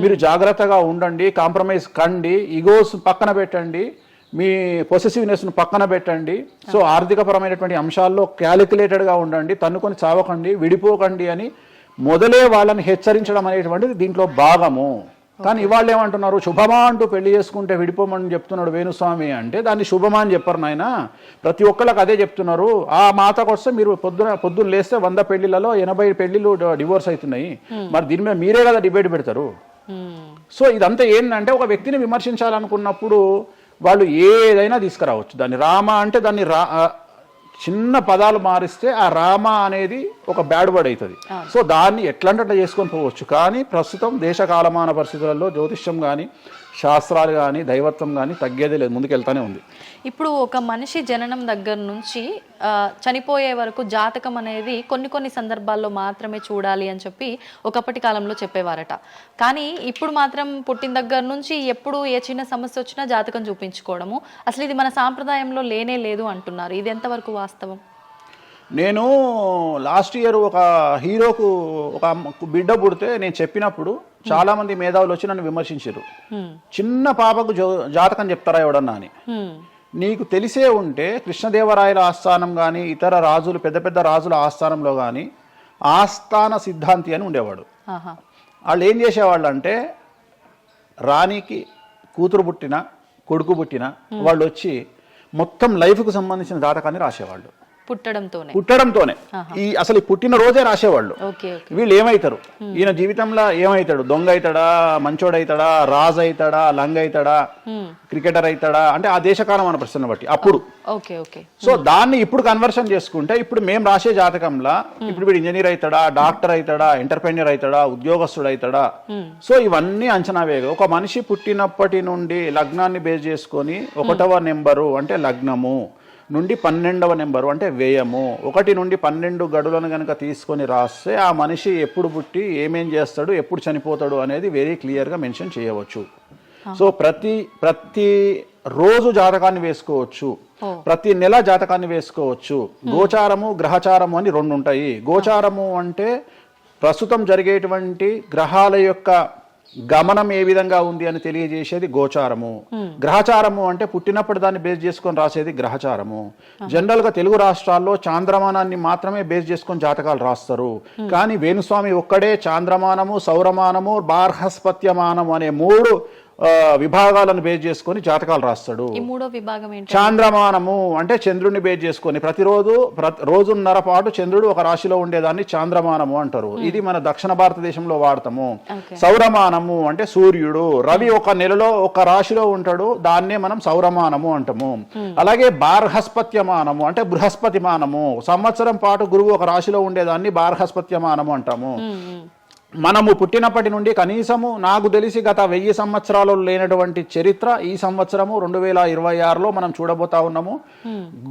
మీరు జాగ్రత్తగా ఉండండి, కాంప్రమైజ్ కండి, ఈగోస్ పక్కన పెట్టండి, మీ పొసెసివ్నెస్ను పక్కన పెట్టండి. సో ఆర్థికపరమైనటువంటి అంశాల్లో క్యాలిక్యులేటెడ్గా ఉండండి, తన్నుకొని చావకండి, విడిపోకండి అని మొదలే వాళ్ళని హెచ్చరించడం అనేటువంటిది దీంట్లో భాగము. కానీ ఇవాళ ఏమంటున్నారు, శుభమా అంటూ పెళ్లి చేసుకుంటే విడిపోమని చెప్తున్నాడు వేణుస్వామి అంటే దాన్ని శుభమా అని చెప్పరు నాయన. ప్రతి ఒక్కళ్ళకి అదే చెప్తున్నారు. ఆ మాతకు వస్తే మీరు పొద్దున్న లేస్తే 100 పెళ్లిలలో 80 పెళ్లిళ్ళు డివోర్స్ అవుతున్నాయి. మరి దీని మీద మీరే కదా డిబేట్ పెడతారు. సో ఇదంతా ఏంటంటే ఒక వ్యక్తిని విమర్శించాలనుకున్నప్పుడు వాళ్ళు ఏదైనా తీసుకురావచ్చు. దాన్ని రామ అంటే దాన్ని చిన్న పదాలు మారిస్తే ఆ రామ అనేది ఒక బ్యాడ్ వర్డ్ అవుతుంది. సో దాన్ని ఎట్లంటే అట్లా చేసుకొని పోవచ్చు. కానీ ప్రస్తుతం దేశ కాలమాన పరిస్థితులలో జ్యోతిష్యం కానీ శాస్త్రాలు కానీ దైవత్వం కానీ తగ్గేదే లేదు, ముందుకెళ్తానే ఉంది. ఇప్పుడు ఒక మనిషి జననం దగ్గర నుంచి చనిపోయే వరకు జాతకం అనేది కొన్ని సందర్భాల్లో మాత్రమే చూడాలి అని చెప్పి ఒకప్పటి కాలంలో చెప్పేవారట. కానీ ఇప్పుడు మాత్రం పుట్టిన దగ్గర నుంచి ఎప్పుడు ఏ చిన్న సమస్య వచ్చినా జాతకం చూపించుకోవడము, అసలు ఇది మన సాంప్రదాయంలో లేనే లేదు అంటున్నారు. ఇది ఎంతవరకు వాస్తవం? నేను లాస్ట్ ఇయర్ ఒక హీరోకు ఒక బిడ్డ పుడితే నేను చెప్పినప్పుడు చాలా మంది మేధావులు వచ్చి నన్ను విమర్శించారు. చిన్న పాపకు జాతకం చెప్తారా ఎవడన్నా అని. నీకు తెలిసే ఉంటే కృష్ణదేవరాయల ఆస్థానం కానీ ఇతర రాజులు పెద్ద పెద్ద రాజుల ఆస్థానంలో కానీ ఆస్థాన సిద్ధాంతి అని ఉండేవాడు. వాళ్ళు ఏం చేసేవాళ్ళు అంటే రాణికి కూతురు పుట్టిన కొడుకు పుట్టిన వాళ్ళు వచ్చి మొత్తం లైఫ్కు సంబంధించిన జాతకాన్ని రాసేవాళ్ళు పుట్టడంతోనే అసలు పుట్టిన రోజే రాసేవాళ్ళు. వీళ్ళు ఏమైతారు, ఈయన జీవితంలో ఏమైతాడు, దొంగ అవుతాడా, మంచోడు అవుతాడా, రాజు అవుతాడా, లంగ అవుతాడా, క్రికెటర్ అవుతాడా అంటే ఆ దేశకాలం అన్న ప్రశ్న బట్టి అప్పుడు. సో దాన్ని ఇప్పుడు కన్వర్షన్ చేసుకుంటే ఇప్పుడు మేము రాసే జాతకంలో ఇప్పుడు వీడు ఇంజనీర్ అవుతాడా, డాక్టర్ అవుతాడా, ఎంటర్ప్రెన్యూర్ అవుతాడా, ఉద్యోగస్తుడు అవుతాడా. సో ఇవన్నీ అంచనా వేగ ఒక మనిషి పుట్టినప్పటి నుండి లగ్నాన్ని బేస్ చేసుకొని 1వ నెంబరు అంటే లగ్నము నుండి 12వ నెంబరు అంటే వ్యయము 1 నుండి 12 గడులను కనుక తీసుకొని రాస్తే ఆ మనిషి ఎప్పుడు పుట్టి ఏమేం చేస్తాడు, ఎప్పుడు చనిపోతాడు అనేది వెరీ క్లియర్గా మెన్షన్ చేయవచ్చు. సో ప్రతి రోజు జాతకాన్ని వేసుకోవచ్చు, ప్రతి నెల జాతకాన్ని వేసుకోవచ్చు. గోచారము గ్రహచారము అని 2 ఉంటాయి. గోచారము అంటే ప్రస్తుతం జరిగేటువంటి గ్రహాల యొక్క గమనం ఏ విధంగా ఉంది అని తెలియజేసేది గోచారము. గ్రహచారము అంటే పుట్టినప్పుడు దాన్ని బేస్ చేసుకొని రాసేది గ్రహచారము. జనరల్ గా తెలుగు రాష్ట్రాల్లో చాంద్రమానాన్ని మాత్రమే బేస్ చేసుకొని జాతకాలు రాస్తారు. కానీ వేణుస్వామి ఒక్కడే చాంద్రమానము, సౌరమానము, బార్హస్పత్యమానము అనే 3 విభాగాలను బేస్ చేసుకొని జాతకాలు రాస్తాడు. చాంద్రమానము అంటే చంద్రుడిని బేస్ చేసుకొని రోజున్నర పాటు చంద్రుడు ఒక రాశిలో ఉండేదాన్ని చాంద్రమానము అంటారు. ఇది మన దక్షిణ భారతదేశంలో వాడతాము. సౌరమానము అంటే సూర్యుడు, రవి ఒక నెలలో ఒక రాశిలో ఉంటాడు, దాన్నే మనం సౌరమానము అంటాము. అలాగే బార్హస్పత్యమానము అంటే బృహస్పతిమానము, సంవత్సరం పాటు గురువు ఒక రాశిలో ఉండేదాన్ని బార్హస్పత్యమానము అంటాము. మనము పుట్టినప్పటి నుండి కనీసము నాకు తెలిసి గత 1000 సంవత్సరాలు లేనటువంటి చరిత్ర ఈ సంవత్సరము 2026లో మనం చూడబోతా ఉన్నాము.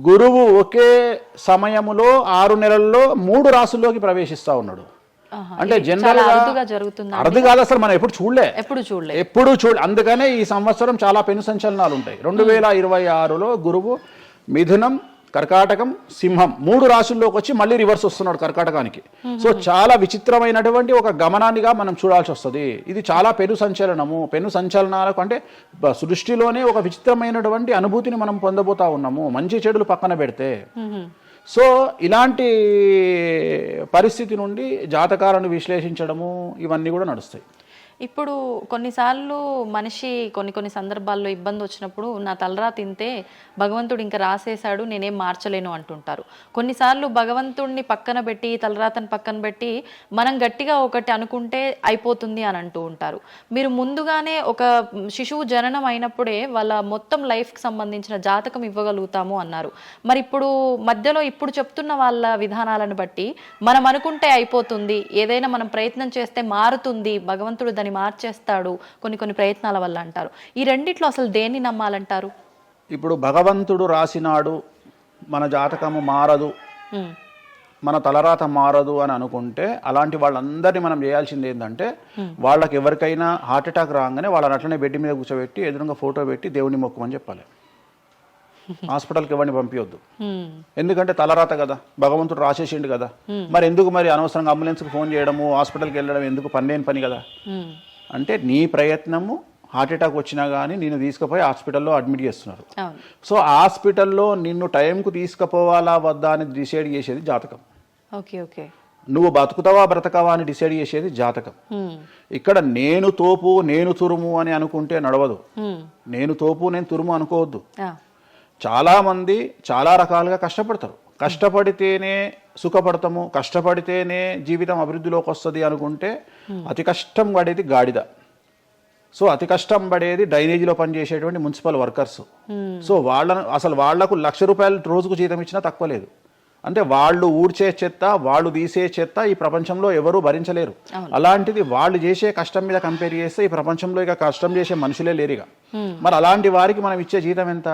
గురువు ఒకే సమయములో 6 నెలల్లో 3 రాసుల్లోకి ప్రవేశిస్తా ఉన్నాడు. అంటే జనరల్ అర్థం కాదు, అసలు మనం ఎప్పుడు చూడలే. అందుకనే ఈ సంవత్సరం చాలా పెను సంచలనాలు ఉంటాయి. 2026లో గురువు మిథునం, కర్కాటకం, సింహం 3 రాశుల్లోకి వచ్చి మళ్ళీ రివర్స్ వస్తున్నాడు కర్కాటకానికి. సో చాలా విచిత్రమైనటువంటి ఒక గమనాన్నిగా మనం చూడాల్సి వస్తుంది. ఇది చాలా పెను సంచలనాలకు అంటే సృష్టిలోనే ఒక విచిత్రమైనటువంటి అనుభూతిని మనం పొందబోతా ఉన్నాము, మంచి చెడులు పక్కన పెడితే. సో ఇలాంటి పరిస్థితి నుండి జాతకాలను విశ్లేషించడము ఇవన్నీ కూడా నడుస్తాయి. ఇప్పుడు కొన్నిసార్లు మనిషి కొన్ని సందర్భాల్లో ఇబ్బంది వచ్చినప్పుడు నా తలరా తింటే భగవంతుడు ఇంకా రాసేశాడు, నేనేం మార్చలేను అంటుంటారు. కొన్నిసార్లు భగవంతుడిని పక్కన పెట్టి తలరాతను పక్కన పెట్టి మనం గట్టిగా ఒకటి అనుకుంటే అయిపోతుంది అని అంటూ ఉంటారు. మీరు ముందుగానే ఒక శిశువు జననం అయినప్పుడే వాళ్ళ మొత్తం లైఫ్కి సంబంధించిన జాతకం ఇవ్వగలుగుతాము అన్నారు. మరి ఇప్పుడు మధ్యలో ఇప్పుడు చెప్తున్న వాళ్ళ విధానాలను బట్టి మనం అనుకుంటే అయిపోతుంది, ఏదైనా మనం ప్రయత్నం చేస్తే మారుతుంది, భగవంతుడు దాన్ని మార్చేస్తాడు కొన్ని ప్రయత్నాల వల్ల అంటారు. ఈ రెండిట్లో అసలు దేన్ని నమ్మాలంటారు? ఇప్పుడు భగవంతుడు రాసినాడు, మన జాతకము మారదు, మన తలరాత మారదు అని అనుకుంటే అలాంటి వాళ్ళందరినీ మనం చేయాల్సింది ఏంటంటే వాళ్ళకి ఎవరికైనా హార్ట్ అటాక్ రాగానే వాళ్ళని అట్లనే బెడ్ మీద కూర్చోబెట్టి ఎదురుగా ఫోటో పెట్టి దేవుని మొక్కుమని చెప్పాలి. హాస్పిటల్కి ఎవరిని పంపించొద్దు. ఎందుకంటే తలరాత కదా, భగవంతుడు రాసేసిండు కదా. మరి ఎందుకు మరి అనవసరంగా అంబులెన్స్కి ఫోన్ చేయడము, హాస్పిటల్కి వెళ్ళడం ఎందుకు, పనిలేని పని కదా. అంటే నీ ప్రయత్నము హార్ట్ అటాక్ వచ్చినా కానీ నిన్ను తీసుకుపోయి హాస్పిటల్లో అడ్మిట్ చేస్తున్నారు. సో హాస్పిటల్లో నిన్ను టైంకు తీసుకుపోవాలా వద్దా అని డిసైడ్ చేసేది జాతకం. నువ్వు బతుకుతావా బ్రతకవా అని డిసైడ్ చేసేది జాతకం. ఇక్కడ నేను తోపు నేను తురుము అని అనుకుంటే నడవదు. నేను తోపు నేను తురుము అనుకోవద్దు. చాలా మంది చాలా రకాలుగా కష్టపడతారు. కష్టపడితేనే సుఖపడతాము, కష్టపడితేనే జీవితం అభివృద్ధిలోకి వస్తుంది అనుకుంటే అతి కష్టం పడేది గాడిద. సో అతి కష్టం పడేది డ్రైనేజీలో పనిచేసేటువంటి మున్సిపల్ వర్కర్స్. సో వాళ్లకు ₹1,00,000 రోజుకు జీతం ఇచ్చినా తక్కువ లేదు. అంటే వాళ్ళు ఊడ్చే చెత్త, వాళ్ళు తీసే చెత్త ఈ ప్రపంచంలో ఎవరూ భరించలేరు. అలాంటిది వాళ్ళు చేసే కష్టం మీద కంపేర్ చేస్తే ఈ ప్రపంచంలో ఇక కష్టం చేసే మనుషులే లేరుగా. మరి అలాంటి వారికి మనం ఇచ్చే జీతం ఎంత?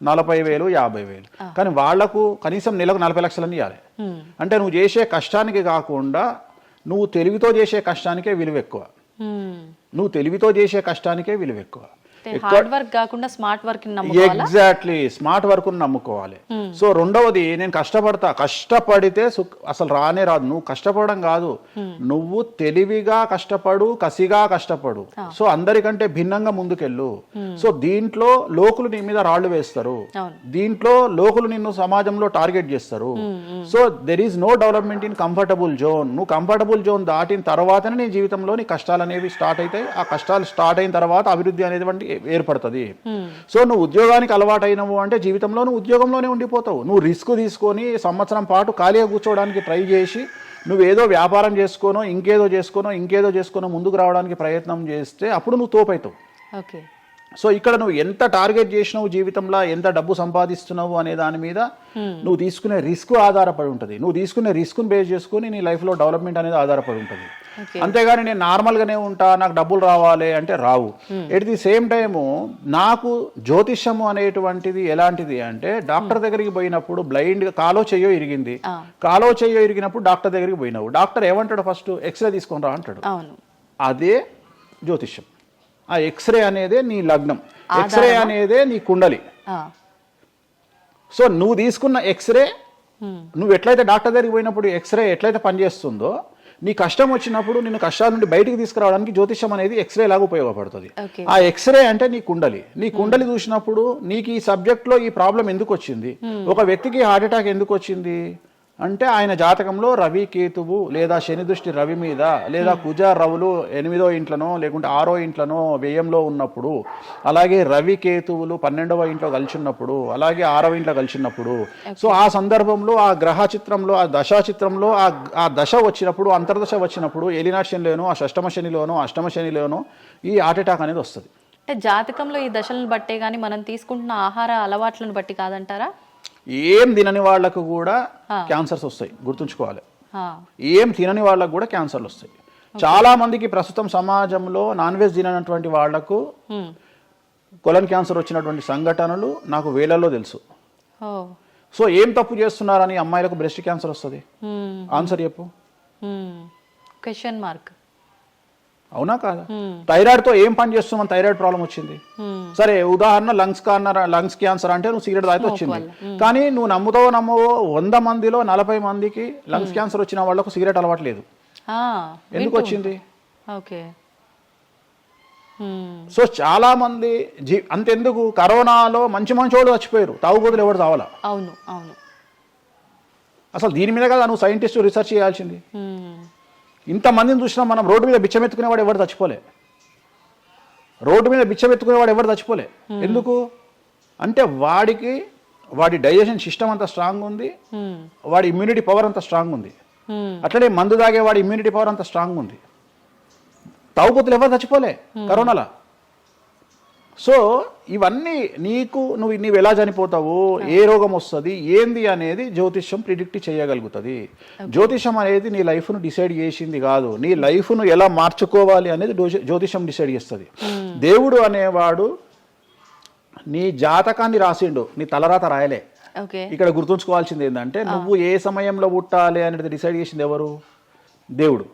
40,000, 50,000. కానీ వాళ్లకు కనీసం నెలకు 40 లక్షలని ఇవ్వాలి. అంటే నువ్వు చేసే కష్టానికి కాకుండా నువ్వు తెలివితో చేసే కష్టానికే విలువ ఎక్కువ. హార్డ్ వర్క్ కాకుండా స్మార్ట్ వర్క్ నమ్ముకోవాలా? ఎగ్జాక్ట్లీ, స్మార్ట్ వర్క్ నమ్ముకోవాలి. సో రెండవది, నేను కష్టపడితే అసలు రానే రాదు. నువ్వు కష్టపడడం కాదు, నువ్వు తెలివిగా కష్టపడు, కసిగా కష్టపడు. సో అందరికంటే భిన్నంగా ముందుకెళ్ళు. సో దీంట్లో లోకులు నీ మీద రాళ్లు వేస్తారు, దీంట్లో లోకులు నిన్ను సమాజంలో టార్గెట్ చేస్తారు. So there is no development in comfortable zone. నువ్వు కంఫర్టబుల్ జోన్ దాటిన తర్వాతనే నీ జీవితంలో నీ కష్టాలు అనేవి స్టార్ట్ అవుతాయి. ఆ కష్టాలు స్టార్ట్ అయిన తర్వాత అభివృద్ధి అనేది ఏర్పడుతుంది. సో నువ్వు ఉద్యోగానికి అలవాటైనవు అంటే జీవితంలో నువ్వు ఉద్యోగంలోనే ఉండిపోతావు. నువ్వు రిస్క్ తీసుకొని సంవత్సరం పాటు ఖాళీగా కూర్చోవడానికి ట్రై చేసి నువ్వేదో వ్యాపారం చేసుకోనో ఇంకేదో చేసుకోనో ముందుకు రావడానికి ప్రయత్నం చేస్తే అప్పుడు నువ్వు తోపవుతావు. ఓకే. సో ఇక్కడ నువ్వు ఎంత టార్గెట్ చేసినావు జీవితంలో, ఎంత డబ్బు సంపాదిస్తున్నావు అనే దాని మీద నువ్వు తీసుకునే రిస్క్ ఆధారపడి ఉంటుంది. నువ్వు తీసుకునే రిస్క్ను బేస్ చేసుకుని నీ లైఫ్లో డెవలప్మెంట్ అనేది ఆధారపడి ఉంటుంది. అంతేగాని నేను నార్మల్గానే ఉంటా, నాకు డబ్బులు రావాలి అంటే రావు. ఎట్ ది సేమ్ టైము నాకు జ్యోతిష్యము అనేటువంటిది ఎలాంటిది అంటే, డాక్టర్ దగ్గరికి పోయినప్పుడు బ్లైండ్గా కాలో చెయ్యో ఇరిగినప్పుడు డాక్టర్ దగ్గరికి పోయినావు, డాక్టర్ ఏమంటాడు? ఫస్ట్ ఎక్స్రే తీసుకొని రా అంటాడు. అదే జ్యోతిష్యం. ఆ ఎక్స్రే అనేదే నీ లగ్నం, ఎక్స్రే అనేదే నీ కుండలి. సో నువ్వు తీసుకున్న ఎక్స్రే, నువ్వు ఎట్లయితే డాక్టర్ దగ్గరికి పోయినప్పుడు ఎక్స్రే ఎట్లయితే పనిచేస్తుందో, నీ కష్టం వచ్చినప్పుడు నిన్ను కష్టాల నుండి బయటికి తీసుకురావడానికి జ్యోతిష్యం అనేది ఎక్స్రే లాగా ఉపయోగపడుతుంది. ఆ ఎక్స్రే అంటే నీ కుండలి చూసినప్పుడు నీకు ఈ సబ్జెక్ట్లో ఈ ప్రాబ్లం ఎందుకు వచ్చింది, ఒక వ్యక్తికి హార్ట్ అటాక్ ఎందుకు వచ్చింది అంటే ఆయన జాతకంలో రవి కేతువు లేదా శని దృష్టి రవి మీద, లేదా కుజ రవులు 8వ ఇంట్లోనో లేకుంటే 6వ ఇంట్లోనో వ్యయంలో ఉన్నప్పుడు, అలాగే రవి కేతువులు 12వ ఇంట్లో కలిసినప్పుడు, అలాగే 6వ ఇంట్లో కలిసినప్పుడు, సో ఆ సందర్భంలో ఆ గ్రహ చిత్రంలో, ఆ దశా చిత్రంలో ఆ దశ వచ్చినప్పుడు, అంతర్దశ వచ్చినప్పుడు, ఏలినాటి శనిలోనో, ఆ షష్టమ శనిలోనో, అష్టమ శనిలోనో ఈ హార్ట్ అటాక్ అనేది వస్తుంది. అంటే జాతకంలో ఈ దశలను బట్టే కానీ మనం తీసుకుంటున్న ఆహార అలవాట్లను బట్టి కాదంటారా? ఏం తినని వాళ్లకు కూడా క్యాన్సర్స్ వస్తాయి, గుర్తుంచుకోవాలి. ఏం తినని వాళ్ళకు కూడా క్యాన్సర్లు వస్తాయి. చాలా మందికి ప్రస్తుతం సమాజంలో నాన్ వెజ్ తిననటువంటి వాళ్లకు కొలన్ క్యాన్సర్ వచ్చినటువంటి సంఘటనలు నాకు వేలల్లో తెలుసు. సో ఏం తప్పు చేస్తున్నారని అమ్మాయిలకు బ్రెస్ట్ క్యాన్సర్ వస్తుంది? ఆన్సర్ చెప్పు. Question mark. అవునా కాదా? థైరాయిడ్తో ఏం పని చేస్తున్నాం, థైరాయిడ్ ప్రాబ్లం వచ్చింది. సరే, ఉదాహరణ లంగ్స్ క్యాన్సర్ అంటే నువ్వు సిగరెట్ తాగితే వచ్చింది. కానీ నువ్వు నమ్మవో 100 మందిలో 40 మందికి లంగ్స్ క్యాన్సర్ వచ్చిన వాళ్ళకు సిగరెట్ అలవాట్లేదు. ఎందుకు వచ్చింది? సో చాలా మంది అంతెందుకు, కరోనాలో మంచి వాళ్ళు చచ్చిపోయారు, తాగుబోతులు ఎవరు తావాలా? అవును అవును. అసలు దీని మీద కదా నువ్వు సైంటిస్ట్ రీసెర్చ్ చేయాల్సింది. ఇంతమందిని చూసినా మనం రోడ్డు మీద బిచ్చమెత్తుకునేవాడు ఎవరు చచ్చిపోలే. ఎందుకు అంటే వాడి డైజెషన్ సిస్టమ్ అంత స్ట్రాంగ్ ఉంది, వాడి ఇమ్యూనిటీ పవర్ అంత స్ట్రాంగ్ ఉంది. అట్లనే మందు తాగే వాడి ఇమ్యూనిటీ పవర్ అంత స్ట్రాంగ్ ఉంది. తాగుబోతులు ఎవరు చచ్చిపోలే కరోనాలో. సో ఇవన్నీ నువ్వు ఎలా చనిపోతావు, ఏ రోగం వస్తుంది, ఏంది అనేది జ్యోతిష్యం ప్రిడిక్ట్ చేయగలుగుతుంది. జ్యోతిష్యం అనేది నీ లైఫ్ను డిసైడ్ చేసింది కాదు, నీ లైఫ్ను ఎలా మార్చుకోవాలి అనేది జ్యోతిష్యం డిసైడ్ చేస్తుంది. దేవుడు అనేవాడు నీ జాతకాన్ని రాసిండు, నీ తలరాత రాయలే. ఇక్కడ గుర్తుంచుకోవాల్సింది ఏంటంటే, నువ్వు ఏ సమయంలో పుట్టాలి అనేది డిసైడ్ చేసింది ఎవరు? దేవుడు.